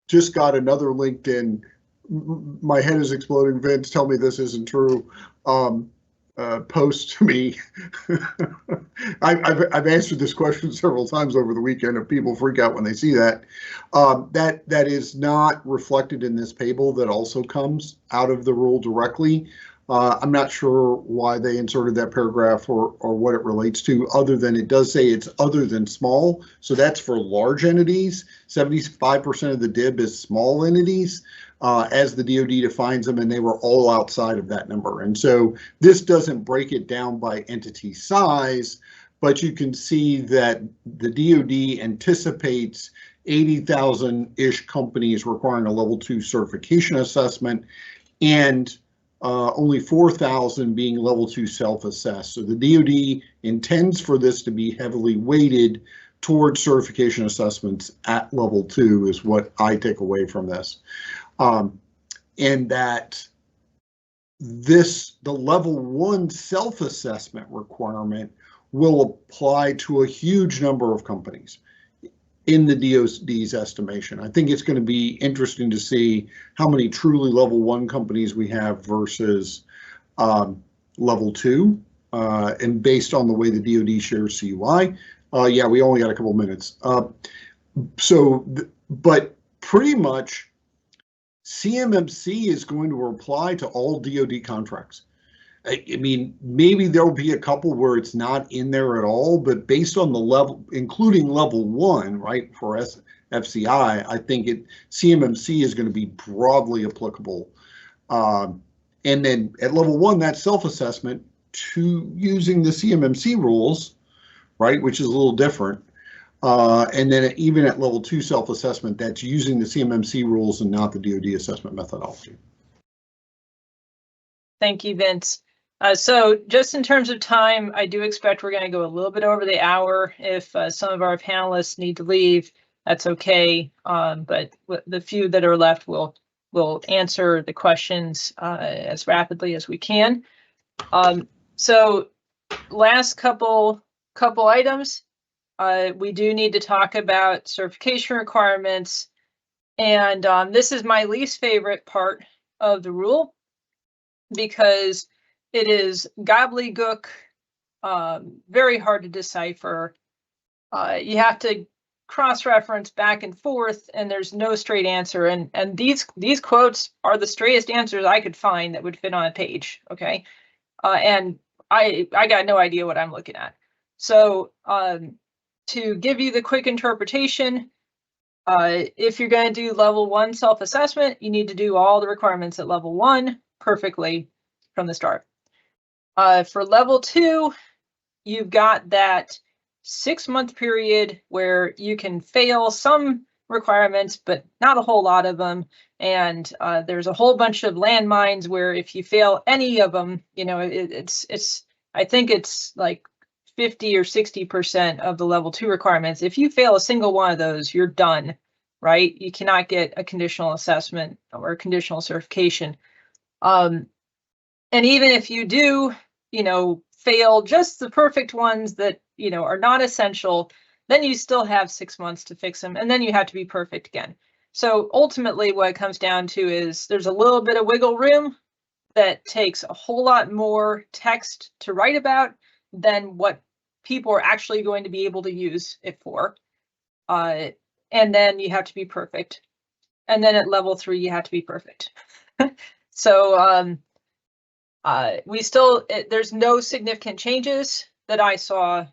Speaker 4: just got another LinkedIn, my head is exploding, Vince, tell me this isn't true, post to me. I've answered this question several times over the weekend, and people freak out when they see that. That is not reflected in this table that also comes out of the rule directly. I'm not sure why they inserted that paragraph or what it relates to, other than it does say it's other than small. So that's for large entities. 75% of the DIB is small entities, as the DoD defines them, and they were all outside of that number. And so this doesn't break it down by entity size, but you can see that the DoD anticipates 80,000-ish companies requiring a level 2 certification assessment, and only 4,000 being level 2 self-assessed. So the DoD intends for this to be heavily weighted towards certification assessments at level 2 is what I take away from this. And that the level 1 self-assessment requirement will apply to a huge number of companies in the DoD's estimation. I think it's going to be interesting to see how many truly level 1 companies we have versus level 2, and based on the way the DoD shares CUI. Yeah, we only got a couple minutes. But pretty much CMMC is going to apply to all DoD contracts. I mean, maybe there'll be a couple where it's not in there at all, but based on the level, including level 1, right, for FCI, I think CMMC is going to be broadly applicable. And then at level 1, that self-assessment to using the CMMC rules, right, which is a little different. And then even at level 2 self-assessment, that's using the CMMC rules and not the DoD assessment methodology.
Speaker 1: Thank you, Vince. So just in terms of time, I do expect we're going to go a little bit over the hour. If some of our panelists need to leave, that's okay. But the few that are left will answer the questions as rapidly as we can. So last couple items. We do need to talk about certification requirements. And this is my least favorite part of the rule because it is gobbledygook, very hard to decipher. You have to cross-reference back and forth, and there's no straight answer. And these quotes are the straightest answers I could find that would fit on a page. Okay, and I got no idea what I'm looking at. So to give you the quick interpretation, if you're going to do level 1 self-assessment, you need to do all the requirements at level 1 perfectly from the start. For level 2, you've got that 6-month period where you can fail some requirements, but not a whole lot of them. And there's a whole bunch of landmines where if you fail any of them, you know, I think it's like 50 or 60% of the level 2 requirements. If you fail a single one of those, you're done, right? You cannot get a conditional assessment or a conditional certification. And even if you do, you know, fail just the perfect ones that, you know, are not essential, then you still have 6 months to fix them, and then you have to be perfect again. So ultimately what it comes down to is there's a little bit of wiggle room that takes a whole lot more text to write about than what people are actually going to be able to use it for. And then you have to be perfect. And then at level 3, you have to be perfect. So there's no significant changes that I saw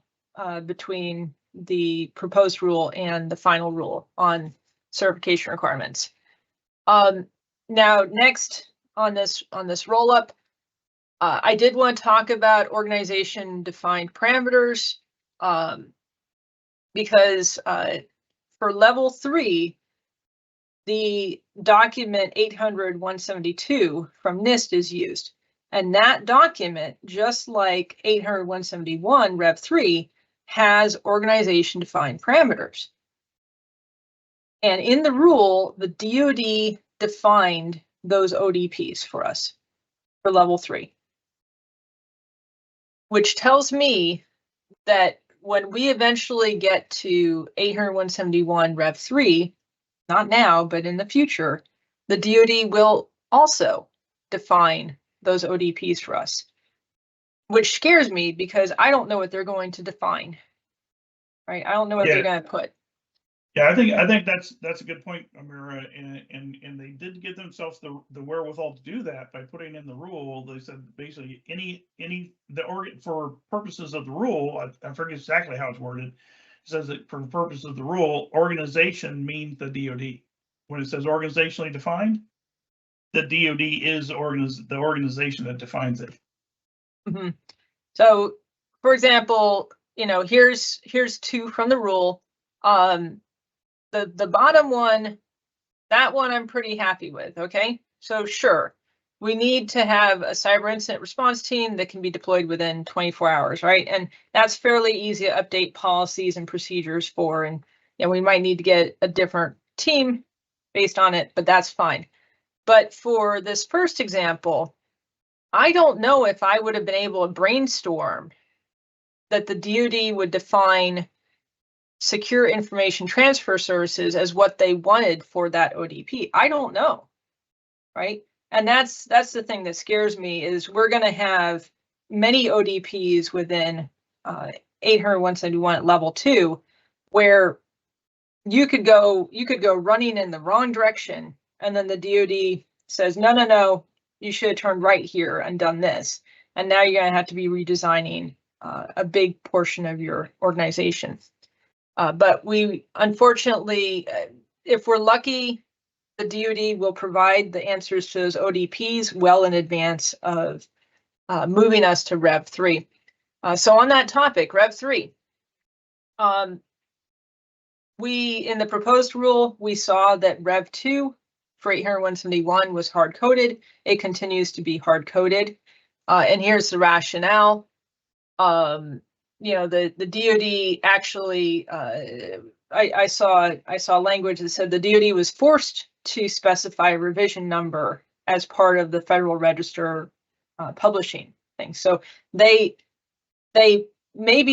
Speaker 1: between the proposed rule and the final rule on certification requirements. Now, next on this roll up, I did want to talk about organization defined parameters because for level 3, the document 800-172 from NIST is used. And that document, just like 800-171 Rev 3, has organization defined parameters. And in the rule, the DoD defined those ODPs for us for level 3. Which tells me that when we eventually get to 800-171 Rev 3, not now, but in the future, the DoD will also define those ODPs for us, which scares me because I don't know what they're going to define. Right? I don't know what they're going to put.
Speaker 5: Yeah, I think that's a good point, Amira, and they did give themselves the wherewithal to do that by putting in the rule. They said basically for purposes of the rule, I forget exactly how it's worded. It says that for the purpose of the rule, organization means the DoD. When it says organizationally defined, the DoD is the organization that defines it.
Speaker 1: Mm-hmm. So, for example, you know, here's 2 from the rule. The bottom one, that one I'm pretty happy with, okay? So sure, we need to have a cyber incident response team that can be deployed within 24 hours, right? And that's fairly easy to update policies and procedures for, and you know, we might need to get a different team based on it, but that's fine. But for this first example, I don't know if I would have been able to brainstorm that the DoD would define secure information transfer services as what they wanted for that ODP. I don't know, right? And that's the thing that scares me is we're going to have many ODPs within 800-171 at level 2, where you could go running in the wrong direction, and then the DoD says, no, you should have turned right here and done this. And now you're going to have to be redesigning a big portion of your organization. But we, unfortunately, if we're lucky, the DoD will provide the answers to those ODPs well in advance of moving us to Rev 3. So on that topic, Rev 3, in the proposed rule, we saw that Rev 2 for 800-171 was hard-coded. It continues to be hard-coded. And here's the rationale. The DoD actually, I saw language that said the DoD was forced to specify a revision number as part of the Federal Register publishing thing. So maybe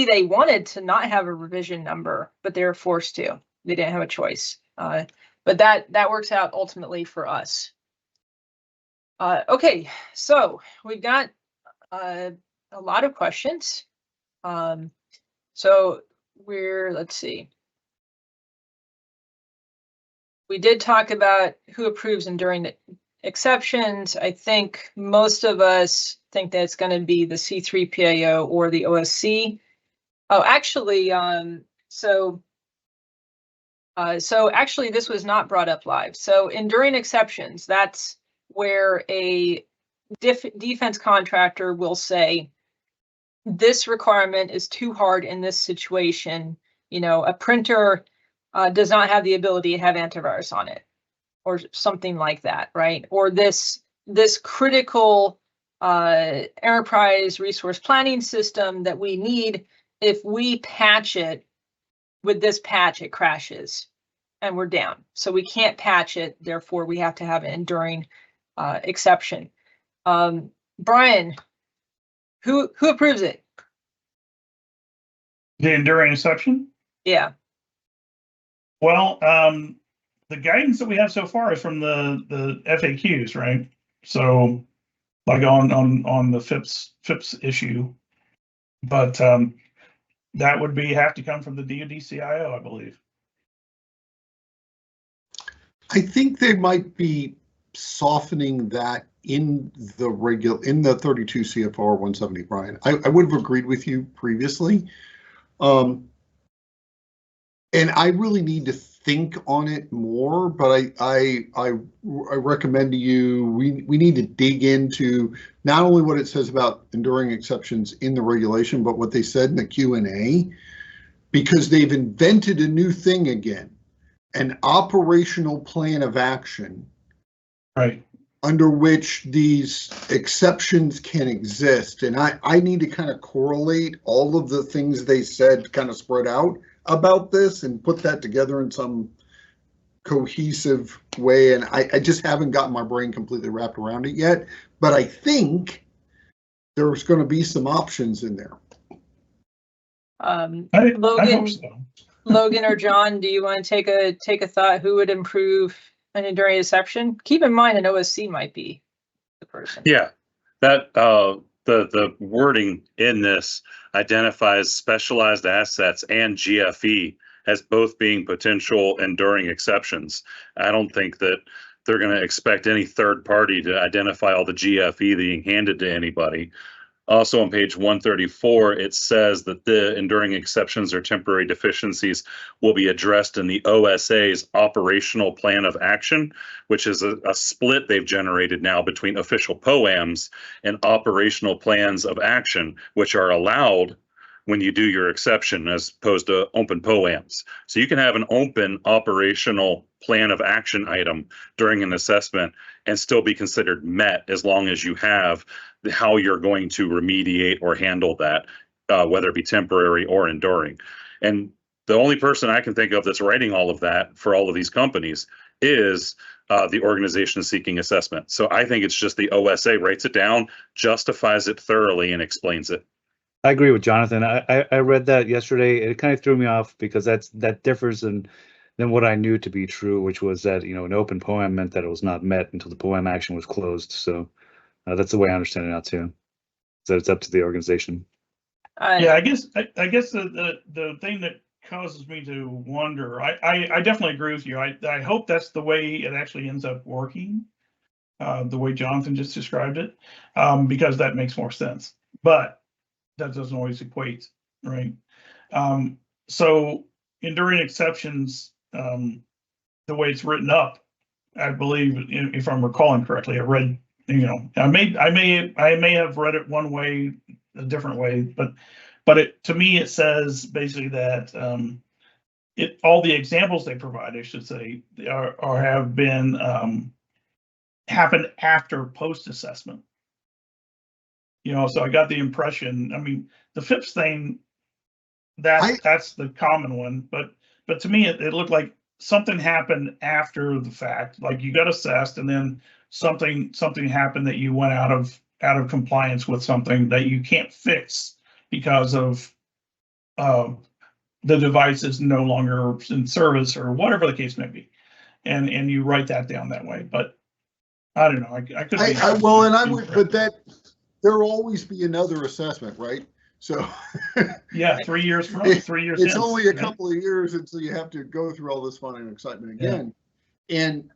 Speaker 1: they wanted to not have a revision number, but they were forced to. They didn't have a choice. But that works out ultimately for us. Okay, so we've got a lot of questions. So let's see. We did talk about who approves enduring exceptions. I think most of us think that it's going to be the C3 PAO or the OSC. Oh, actually, so actually this was not brought up live. So enduring exceptions, that's where a defense contractor will say, this requirement is too hard in this situation. A printer does not have the ability to have antivirus on it, or something like that, right? Or this critical enterprise resource planning system that we need, if we patch it with this patch, it crashes and we're down. So we can't patch it, therefore we have to have an enduring exception. Brian, who approves it?
Speaker 5: The enduring exception?
Speaker 1: Yeah.
Speaker 5: Well, the guidance that we have so far is from the FAQs, right? So, like on the FIPS issue, but that would have to come from the DoD CIO, I believe.
Speaker 4: I think they might be softening that in the 32 CFR 170, Brian. I would have agreed with you previously. And I really need to think on it more, but I recommend to you, we need to dig into not only what it says about enduring exceptions in the regulation, but what they said in the Q&A, because they've invented a new thing again, an operational plan of action,
Speaker 5: right,
Speaker 4: under which these exceptions can exist. And I need to kind of correlate all of the things they said kind of spread out about this and put that together in some cohesive way. And I just haven't gotten my brain completely wrapped around it yet, but I think there's going to be some options in there.
Speaker 5: I
Speaker 1: Logan,
Speaker 5: hope so.
Speaker 1: Logan or John, do you want to take a thought? Who would improve an enduring exception? Keep in mind an OSC might be the person.
Speaker 3: Yeah, that the wording in this identifies specialized assets and GFE as both being potential enduring exceptions. I don't think that they're going to expect any third party to identify all the GFE being handed to anybody. Also on page 134, it says that the enduring exceptions or temporary deficiencies will be addressed in the OSA's operational plan of action, which is a split they've generated now between official POA&Ms and operational plans of action, which are allowed when you do your exception as opposed to open POA&Ms. So you can have an open operational plan of action item during an assessment and still be considered met as long as you have how you're going to remediate or handle that, whether it be temporary or enduring. And the only person I can think of that's writing all of that for all of these companies is the organization seeking assessment. So I think it's just the OSA writes it down, justifies it thoroughly, and explains it.
Speaker 2: I agree with Jonathan. I read that yesterday. It kind of threw me off because that differs than what I knew to be true, which was that an open POA&M meant that it was not met until the POA&M action was closed. So that's the way I understand it now too. So it's up to the organization.
Speaker 5: Yeah, I guess the thing that causes me to wonder, I definitely agree with you. I hope that's the way it actually ends up working, the way Jonathan just described it, because that makes more sense. But that doesn't always equate, right? So enduring exceptions, the way it's written up, I believe, if I'm recalling correctly, I read, I may have read it one way, a different way, but to me it says basically that all the examples they provide, I should say, are have been happened after post assessment. So I got the impression. I mean, the FIPS thing, that's the common one, but to me it looked like something happened after the fact. Like you got assessed, and then something happened that you went out of compliance with something that you can't fix because of the device is no longer in service or whatever the case may be, and you write that down that way. But I don't know. I could be.
Speaker 4: But there'll always be another assessment, right? So
Speaker 5: yeah, 3 years from 3 years.
Speaker 4: It's only a couple of years until you have to go through all this fun and excitement again. Yeah. And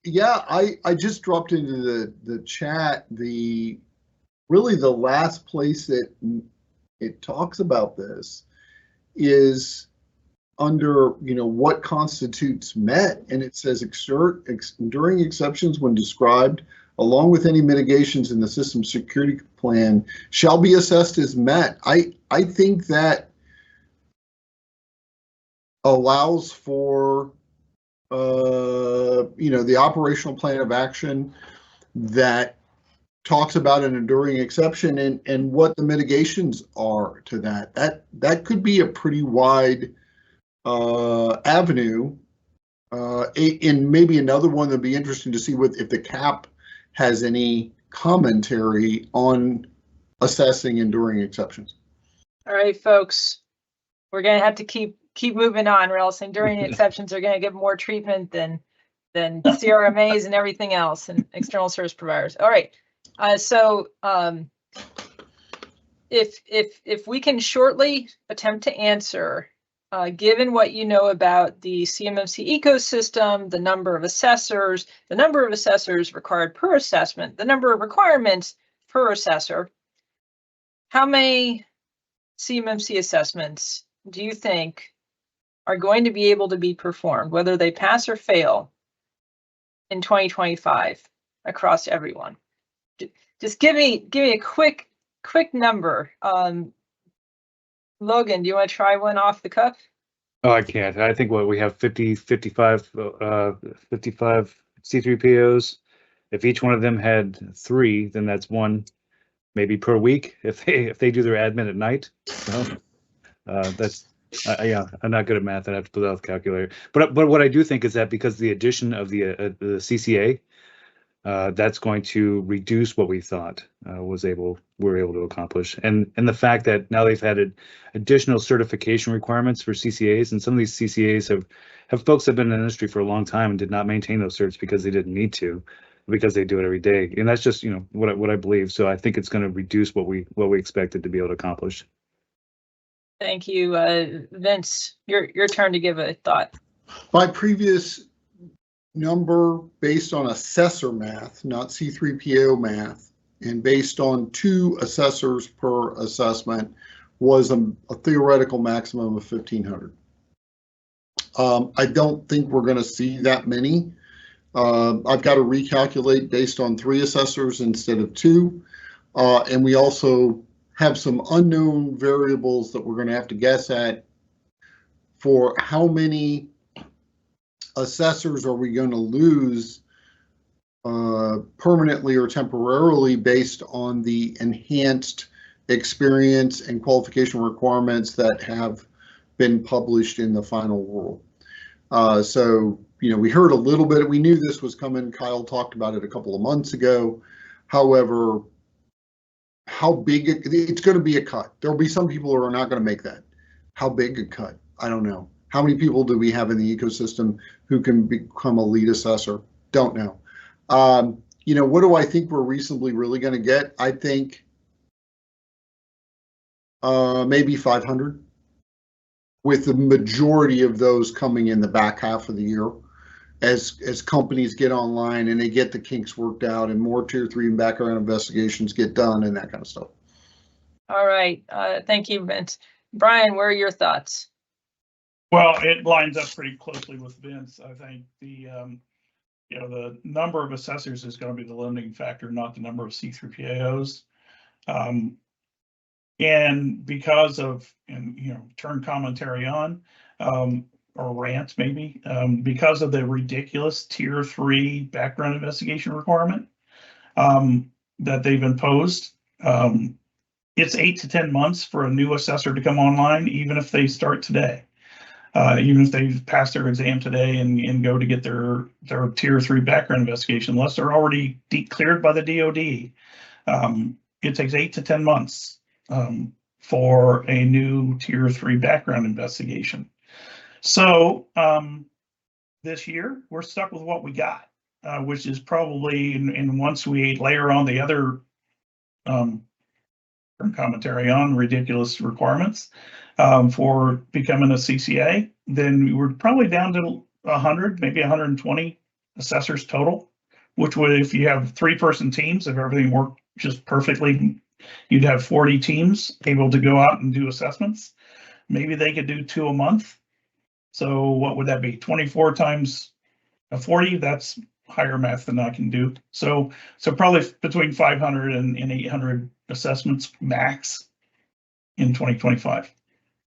Speaker 4: yeah, I just dropped into the chat really the last place that it talks about this is under what constitutes met, and it says enduring exceptions when described along with any mitigations in the system security plan shall be assessed as met. I think that allows for the operational plan of action that talks about an enduring exception and what the mitigations are to that. That could be a pretty wide avenue. And maybe another one that'd be interesting to see if the CAP has any commentary on assessing enduring exceptions.
Speaker 1: All right, folks, we're going to have to keep moving on, or else enduring exceptions are going to get more treatment than CRMAs and everything else, and external service providers. All right, so if we can shortly attempt to answer, given what you know about the CMMC ecosystem, the number of assessors required per assessment, the number of requirements per assessor, how many CMMC assessments do you think are going to be able to be performed, whether they pass or fail, in 2025 across everyone? Just give me a quick number. Logan, do you want to try one off the cuff?
Speaker 2: Oh, I can't. I think we have 55 C3POs. If each one of them had 3, then that's 1 maybe per week if they do their admin at night. So, that's I'm not good at math. I'd have to put out the calculator. But what I do think is that because the addition of the CCA, that's going to reduce what we thought we're able to accomplish, and the fact that now they've added additional certification requirements for CCAs, and some of these CCAs have folks that have been in the industry for a long time and did not maintain those certs because they didn't need to, because they do it every day, and that's just what I believe. So I think it's going to reduce what we expected to be able to accomplish.
Speaker 1: Thank you, Vince. Your turn to give a thought.
Speaker 4: My previous number, based on assessor math, not C3PO math, and based on 2 assessors per assessment, was a theoretical maximum of 1,500. I don't think we're going to see that many. I've got to recalculate based on 3 assessors instead of 2, and we also have some unknown variables that we're going to have to guess at for how many assessors are we going to lose permanently or temporarily based on the enhanced experience and qualification requirements that have been published in the final rule. So, we heard a little bit, we knew this was coming. Kyle talked about it a couple of months ago. However, how big it's going to be a cut. There'll be some people who are not going to make that. How big a cut? I don't know. How many people do we have in the ecosystem who can become a lead assessor? Don't know. What do I think we're reasonably really going to get? I think maybe 500, with the majority of those coming in the back half of the year as companies get online and they get the kinks worked out and more tier 3 and background investigations get done and that kind of stuff.
Speaker 1: All right. Thank you, Vince. Brian, what are your thoughts?
Speaker 5: Well, it lines up pretty closely with Vince. I think the the number of assessors is going to be the limiting factor, not the number of C3 PAOs. And because of, turn commentary on, or rant maybe, because of the ridiculous tier 3 background investigation requirement that they've imposed, it's 8 to 10 months for a new assessor to come online, even if they start today. Even if they pass their exam today and go to get their tier 3 background investigation, unless they're already cleared by the DoD, it takes 8 to 10 months for a new tier 3 background investigation. So this year we're stuck with what we got, which is probably, and once we layer on the other commentary on ridiculous requirements for becoming a CCA, then we're probably down to 100, maybe 120 assessors total, which would, if you have 3-person teams, if everything worked just perfectly, you'd have 40 teams able to go out and do assessments. Maybe they could do 2 a month. So what would that be? 24 times 40, that's higher math than I can do. So probably between 500 and 800 assessments max in 2025.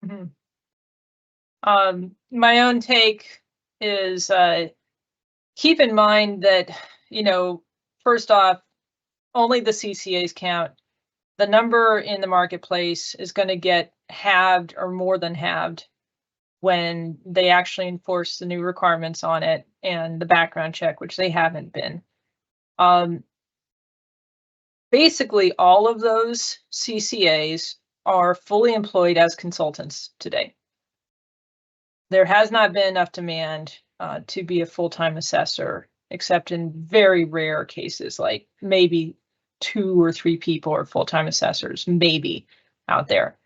Speaker 1: Mm-hmm. My own take is keep in mind that, first off, only the CCAs count. The number in the marketplace is going to get halved or more than halved when they actually enforce the new requirements on it and the background check, which they haven't been. Basically, all of those CCAs are fully employed as consultants today. There has not been enough demand to be a full-time assessor, except in very rare cases, like maybe 2 or 3 people are full-time assessors, maybe out there.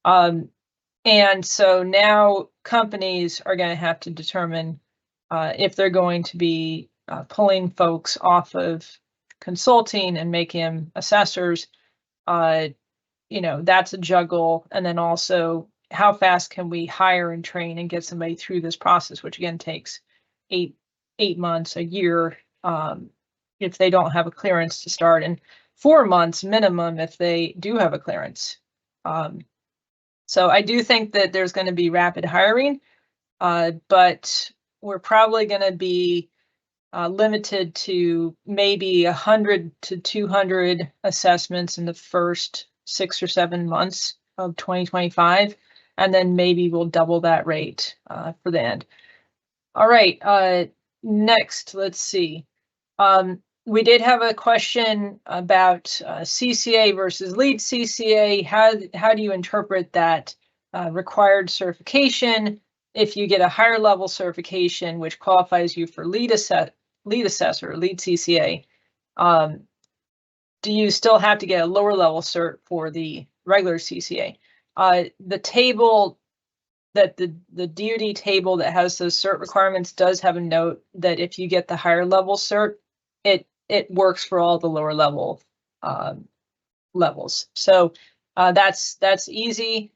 Speaker 1: And so now companies are going to have to determine if they're going to be pulling folks off of consulting and making them assessors. That's a juggle. And then also, how fast can we hire and train and get somebody through this process, which again takes 8 months, a year, if they don't have a clearance to start, and 4 months minimum if they do have a clearance. So I do think that there's going to be rapid hiring, but we're probably going to be limited to maybe 100 to 200 assessments in the first 6 or 7 months of 2025, and then maybe we'll double that rate for the end. All right, next, let's see. We did have a question about CCA versus lead CCA. How do you interpret that required certification? If you get a higher level certification, which qualifies you for lead assessor, lead CCA, do you still have to get a lower level cert for the regular CCA? The table that the DoD table that has those cert requirements does have a note that if you get the higher level cert, it works for all the lower level levels. So that's easy.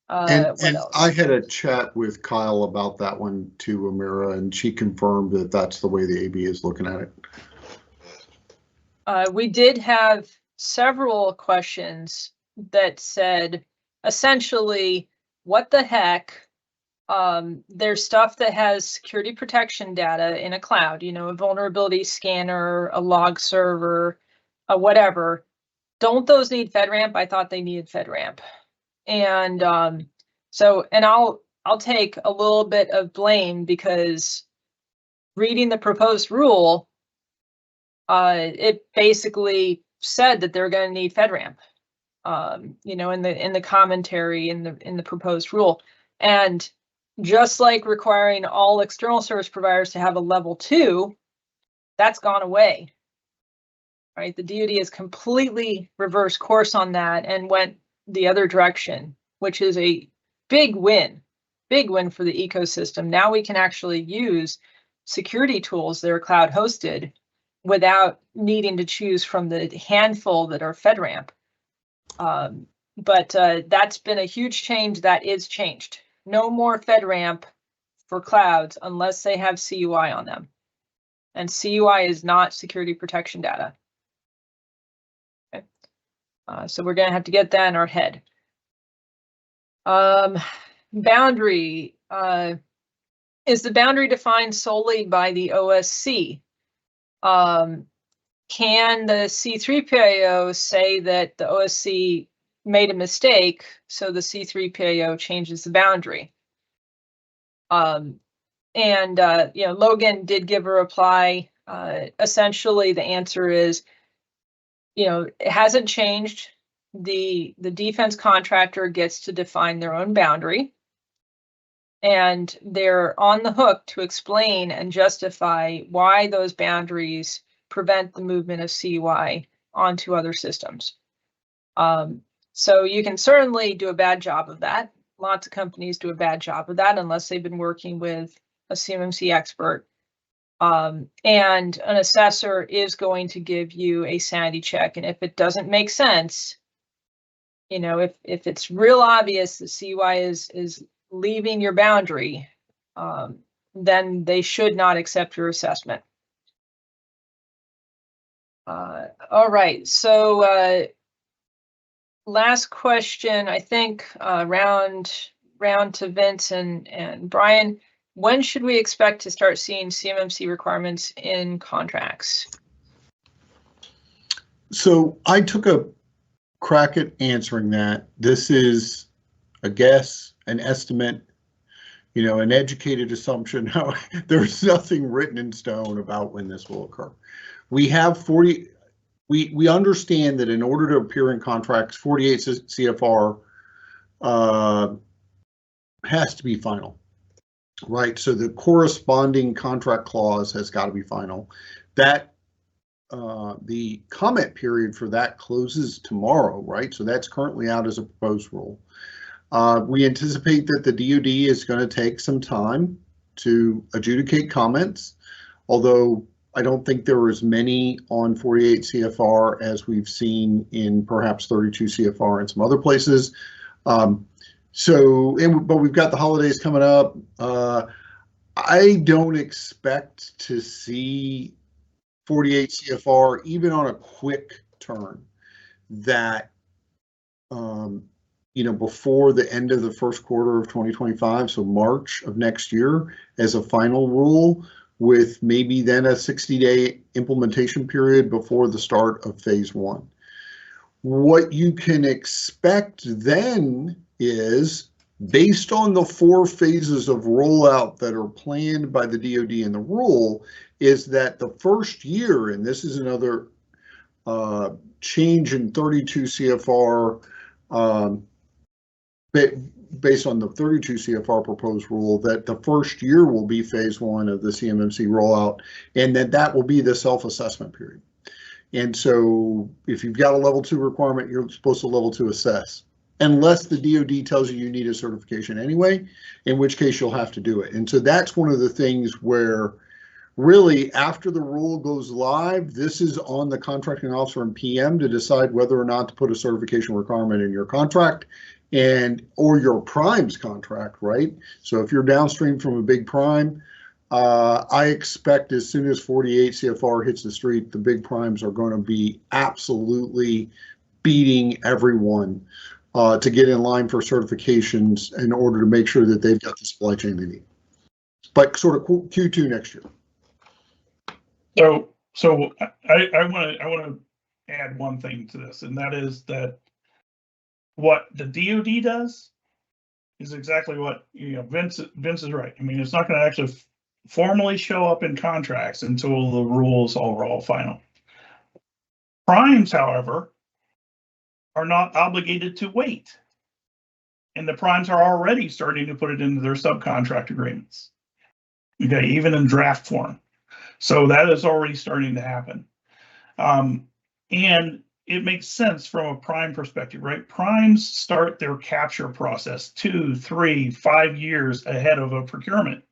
Speaker 4: And I had a chat with Kyle about that one too, Amira, and she confirmed that that's the way the AB is looking at it.
Speaker 1: We did have several questions that said, essentially, what the heck? There's stuff that has security protection data in a cloud, a vulnerability scanner, a log server, whatever. Don't those need FedRAMP? I thought they needed FedRAMP. And I'll take a little bit of blame, because reading the proposed rule, it basically said that they're going to need FedRAMP, in the commentary in the proposed rule. And just like requiring all external service providers to have a level 2, that's gone away, right? The DoD has completely reversed course on that and went the other direction. which is a big win for the ecosystem. Now we can actually use security tools that are cloud hosted without needing to choose from the handful that are FedRAMP. But that's been a huge change. That is changed. No more FedRAMP for clouds unless they have CUI on them. And CUI is not security protection data. Okay. So we're going to have to get that in our head. Boundary. Is the boundary defined solely by the OSC? Can the C3PAO say that the OSC made a mistake, so the C3PAO changes the boundary? You know, Logan did give a reply. Essentially, the answer is, you know, it hasn't changed. The defense contractor gets to define their own boundary, and they're on the hook to explain and justify why those boundaries prevent the movement of CUI onto other systems. So you can certainly do a bad job of that. Lots of companies do a bad job of that unless they've been working with a CMMC expert. And an assessor is going to give you a sanity check. And if it doesn't make sense, you know, if it's real obvious that CUI is leaving your boundary, then they should not accept your assessment. All right, so last question, I think, round to Vince and Brian. When should we expect to start seeing CMMC requirements in contracts?
Speaker 4: So I took a crack at answering that. This is a guess, an estimate, you know, an educated assumption. There's nothing written in stone about when this will occur. We have we understand that in order to appear in contracts, 48 CFR has to be final, right? So the corresponding contract clause has got to be final. That the comment period for that closes tomorrow, right? So that's currently out as a proposed rule. We anticipate that the DoD is going to take some time to adjudicate comments, although I don't think there are as many on 48 CFR as we've seen in perhaps 32 CFR and some other places. But we've got the holidays coming up. I don't expect to see 48 CFR, even on a quick turn, that, you know, before the end of the first quarter of 2025, so March of next year, as a final rule, with maybe then a 60-day implementation period before the start of phase 1. What you can expect then is, based on the 4 phases of rollout that are planned by the DoD in the rule, is that the first year, and this is another change in 32 CFR, based on the 32 CFR proposed rule, that the first year will be phase 1 of the CMMC rollout, and that will be the self-assessment period. And so if you've got a level 2 requirement, you're supposed to level 2 assess, unless the DoD tells you need a certification anyway, in which case you'll have to do it. And so that's one of the things where really after the rule goes live, this is on the contracting officer and PM to decide whether or not to put a certification requirement in your contract or your primes contract, right? So if you're downstream from a big prime, I expect as soon as 48 CFR hits the street, the big primes are going to be absolutely beating everyone to get in line for certifications in order to make sure that they've got the supply chain they need. But sort of Q2 next year.
Speaker 5: So I want to add one thing to this, and that is that what the DoD does is exactly what, you know, Vince is right. I mean, it's not going to actually formally show up in contracts until the rules are all final. Primes, however, are not obligated to wait, and the primes are already starting to put it into their subcontract agreements. Okay, even in draft form. So that is already starting to happen. And it makes sense from a prime perspective, right? Primes start their capture process 2, 3, 5 years ahead of a procurement.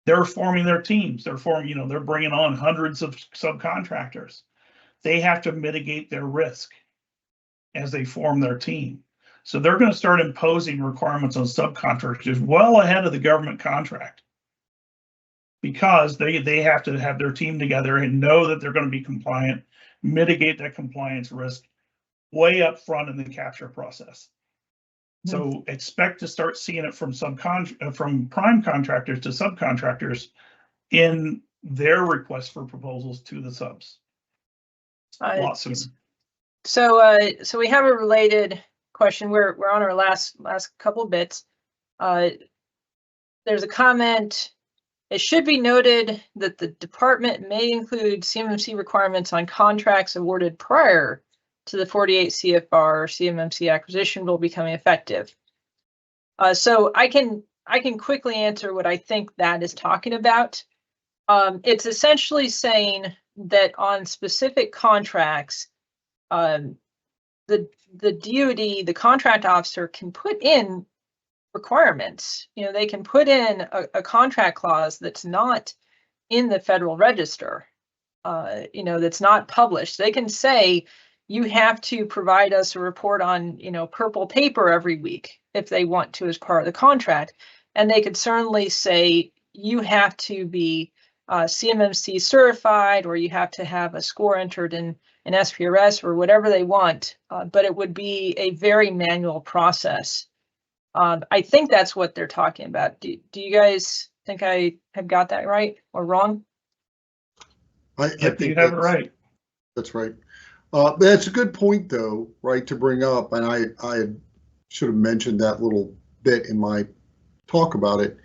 Speaker 5: They're forming their teams. They're forming, they're bringing on hundreds of subcontractors. They have to mitigate their risk as they form their team. So they're going to start imposing requirements on subcontractors well ahead of the government contract, because they have to have their team together and know that they're going to be compliant, mitigate that compliance risk way up front in the capture process. So expect to start seeing it from prime contractors to subcontractors in their request for proposals to the subs. Lots of.
Speaker 1: So we have a related question. We're on our last couple bits. There's a comment. It should be noted that the department may include CMMC requirements on contracts awarded prior to the 48 CFR or CMMC acquisition rule becoming effective. So I can quickly answer what I think that is talking about. It's essentially saying that on specific contracts, the DoD, the contract officer, can put in requirements. They can put in a contract clause that's not in the Federal Register, that's not published. They can say, you have to provide us a report on, purple paper every week if they want to as part of the contract. And they could certainly say, you have to be CMMC certified, or you have to have a score entered in an SPRS or whatever they want, but it would be a very manual process. I think that's what they're talking about. Do you guys think I have got that right or wrong?
Speaker 4: I think
Speaker 5: you have it right.
Speaker 4: That's right. That's a good point, though, right, to bring up. And I should have mentioned that little bit in my talk about it.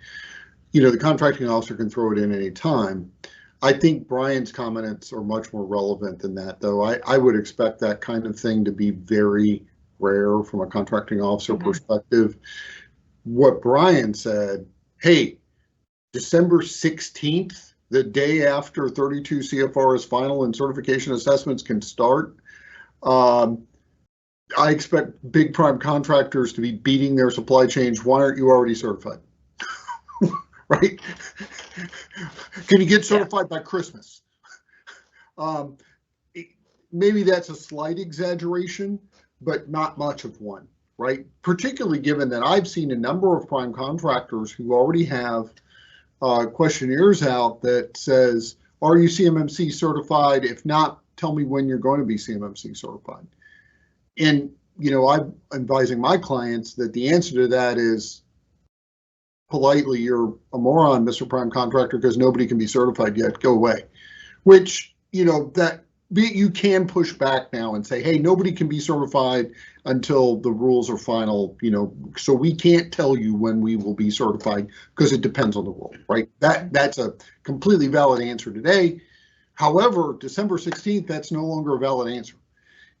Speaker 4: The contracting officer can throw it in any time. I think Brian's comments are much more relevant than that, though. I would expect that kind of thing to be very rare from a contracting officer perspective. What Brian said, hey, December 16th, the day after 32 CFR is final and certification assessments can start, I expect big prime contractors to be beating their supply chains. Why aren't you already certified? Right? Can you get certified by Christmas? Maybe that's a slight exaggeration, but not much of one, right? Particularly given that I've seen a number of prime contractors who already have questionnaires out that says, are you CMMC certified? If not, tell me when you're going to be CMMC certified. And, I'm advising my clients that the answer to that is, politely, you're a moron, Mr. Prime Contractor, because nobody can be certified yet. Go away. Which, that you can push back now and say, hey, nobody can be certified until the rules are final, so we can't tell you when we will be certified because it depends on the rule, right? That's a completely valid answer today. However, December 16th, that's no longer a valid answer.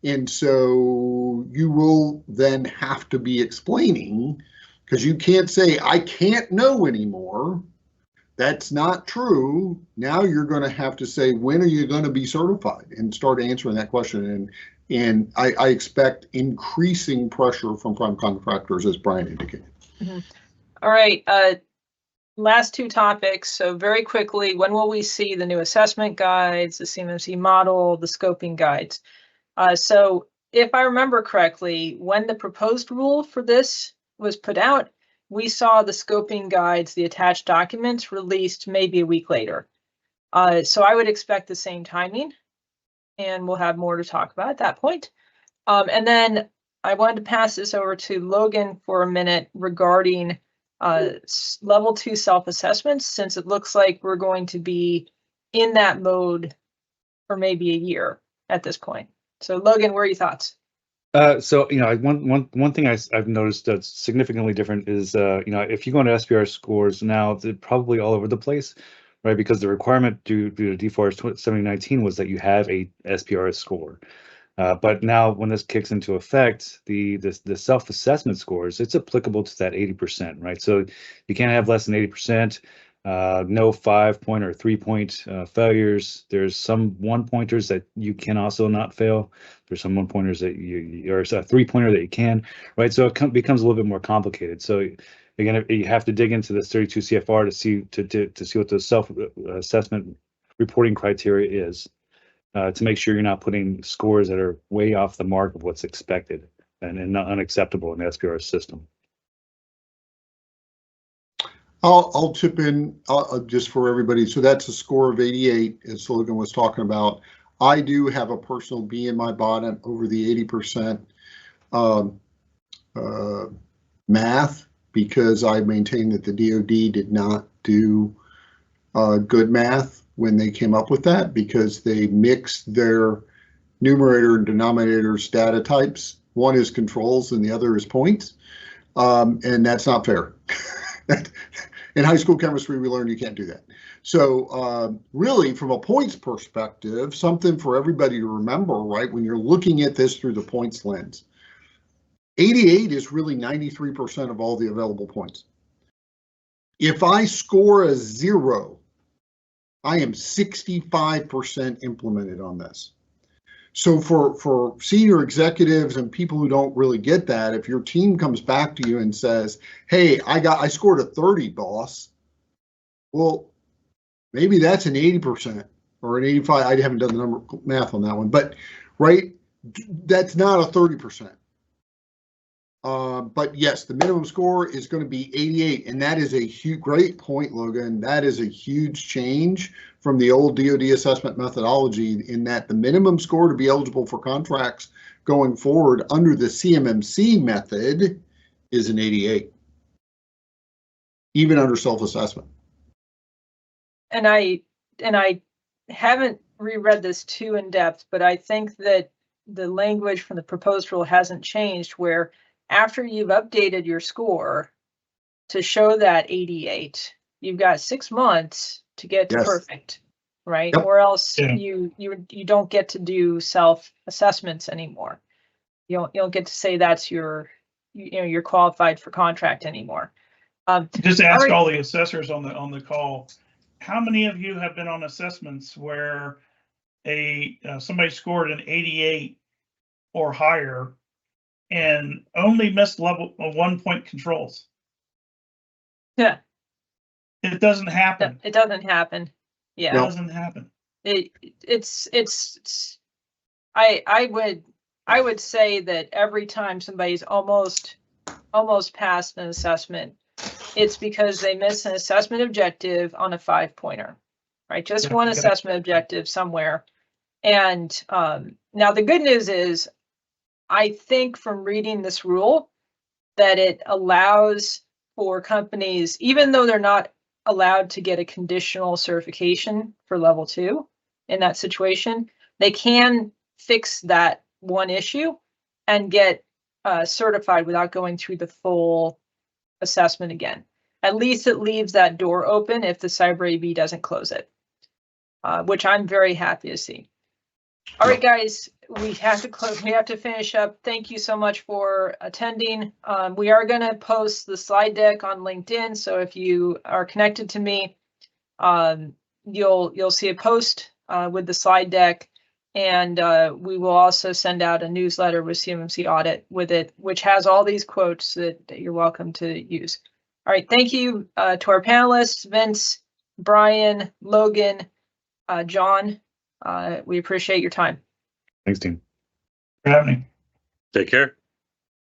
Speaker 4: And so you will then have to be explaining, because you can't say, I can't know anymore. That's not true. Now you're going to have to say, when are you going to be certified, and start answering that question. And I expect increasing pressure from prime contractors, as Brian indicated.
Speaker 1: All right. Last two topics. So very quickly, when will we see the new assessment guides, the CMMC model, the scoping guides? So if I remember correctly, when the proposed rule for this was put out, we saw the scoping guides, the attached documents, released maybe a week later. So I would expect the same timing, and we'll have more to talk about at that point. And then I wanted to pass this over to Logan for a minute regarding level 2 self-assessments, since it looks like we're going to be in that mode for maybe a year at this point. So Logan, what are your thoughts?
Speaker 2: So one thing I've noticed that's significantly different is if you go into SPR scores now, they're probably all over the place, right? Because the requirement due to DFARS 7019 was that you have a SPR score. But now when this kicks into effect, the self-assessment scores, it's applicable to that 80%, right? So you can't have less than 80%. no 5-point or 3-point failures. There's some 1-pointers that you can also not fail. There's some 1-pointers that or a 3-pointer that you can, right? So it becomes a little bit more complicated. So again, you have to dig into this 32 CFR to see what the self-assessment reporting criteria is, to make sure you're not putting scores that are way off the mark of what's expected and not unacceptable in the SPR system.
Speaker 4: I'll chip in just for everybody. So that's a score of 88, as Logan was talking about. I do have a personal B in my bottom over the 80% math, because I maintain that the DoD did not do good math when they came up with that, because they mixed their numerator and denominators data types. One is controls and the other is points, and that's not fair. In high school chemistry, we learned you can't do that. So really, from a points perspective, something for everybody to remember, right, when you're looking at this through the points lens, 88 is really 93% of all the available points. If I score a 0, I am 65% implemented on this. So for senior executives and people who don't really get that, if your team comes back to you and says, hey, I scored a 30, boss, well, maybe that's an 80% or an 85. I haven't done the math on that one, but right, that's not a 30%. But yes, the minimum score is going to be 88, and that is a great point, Logan. That is a huge change from the old DoD assessment methodology, in that the minimum score to be eligible for contracts going forward under the CMMC method is an 88, even under self-assessment.
Speaker 1: And I haven't reread this too in depth, but I think that the language from the proposed rule hasn't changed, where after you've updated your score to show that 88, you've got 6 months to get to perfect, right?
Speaker 4: Yep.
Speaker 1: Or else you don't get to do self-assessments anymore. You don't get to say that's you're qualified for contract anymore.
Speaker 5: Just ask all the assessors on the call, how many of you have been on assessments where somebody scored an 88 or higher and only missed level 1-point controls?
Speaker 1: Yeah.
Speaker 5: It doesn't happen.
Speaker 1: It doesn't happen. Yeah.
Speaker 5: It doesn't happen.
Speaker 1: I would say that every time somebody's almost passed an assessment, it's because they missed an assessment objective on a 5-pointer, right? Just one assessment objective somewhere. And now the good news is, I think from reading this rule, that it allows for companies, even though they're not allowed to get a conditional certification for level 2 in that situation, they can fix that one issue and get certified without going through the full assessment again. At least it leaves that door open if the cyber AV doesn't close it, which I'm very happy to see. All right, guys, we have to close. We have to finish up. Thank you so much for attending. We are going to post the slide deck on LinkedIn, so if you are connected to me, you'll see a post with the slide deck, and we will also send out a newsletter with CMMC audit with it, which has all these quotes that you're welcome to use. All right, thank you to our panelists, Vince, Brian, Logan, John. We appreciate your time.
Speaker 2: Thanks, team.
Speaker 5: For having me.
Speaker 3: Take care.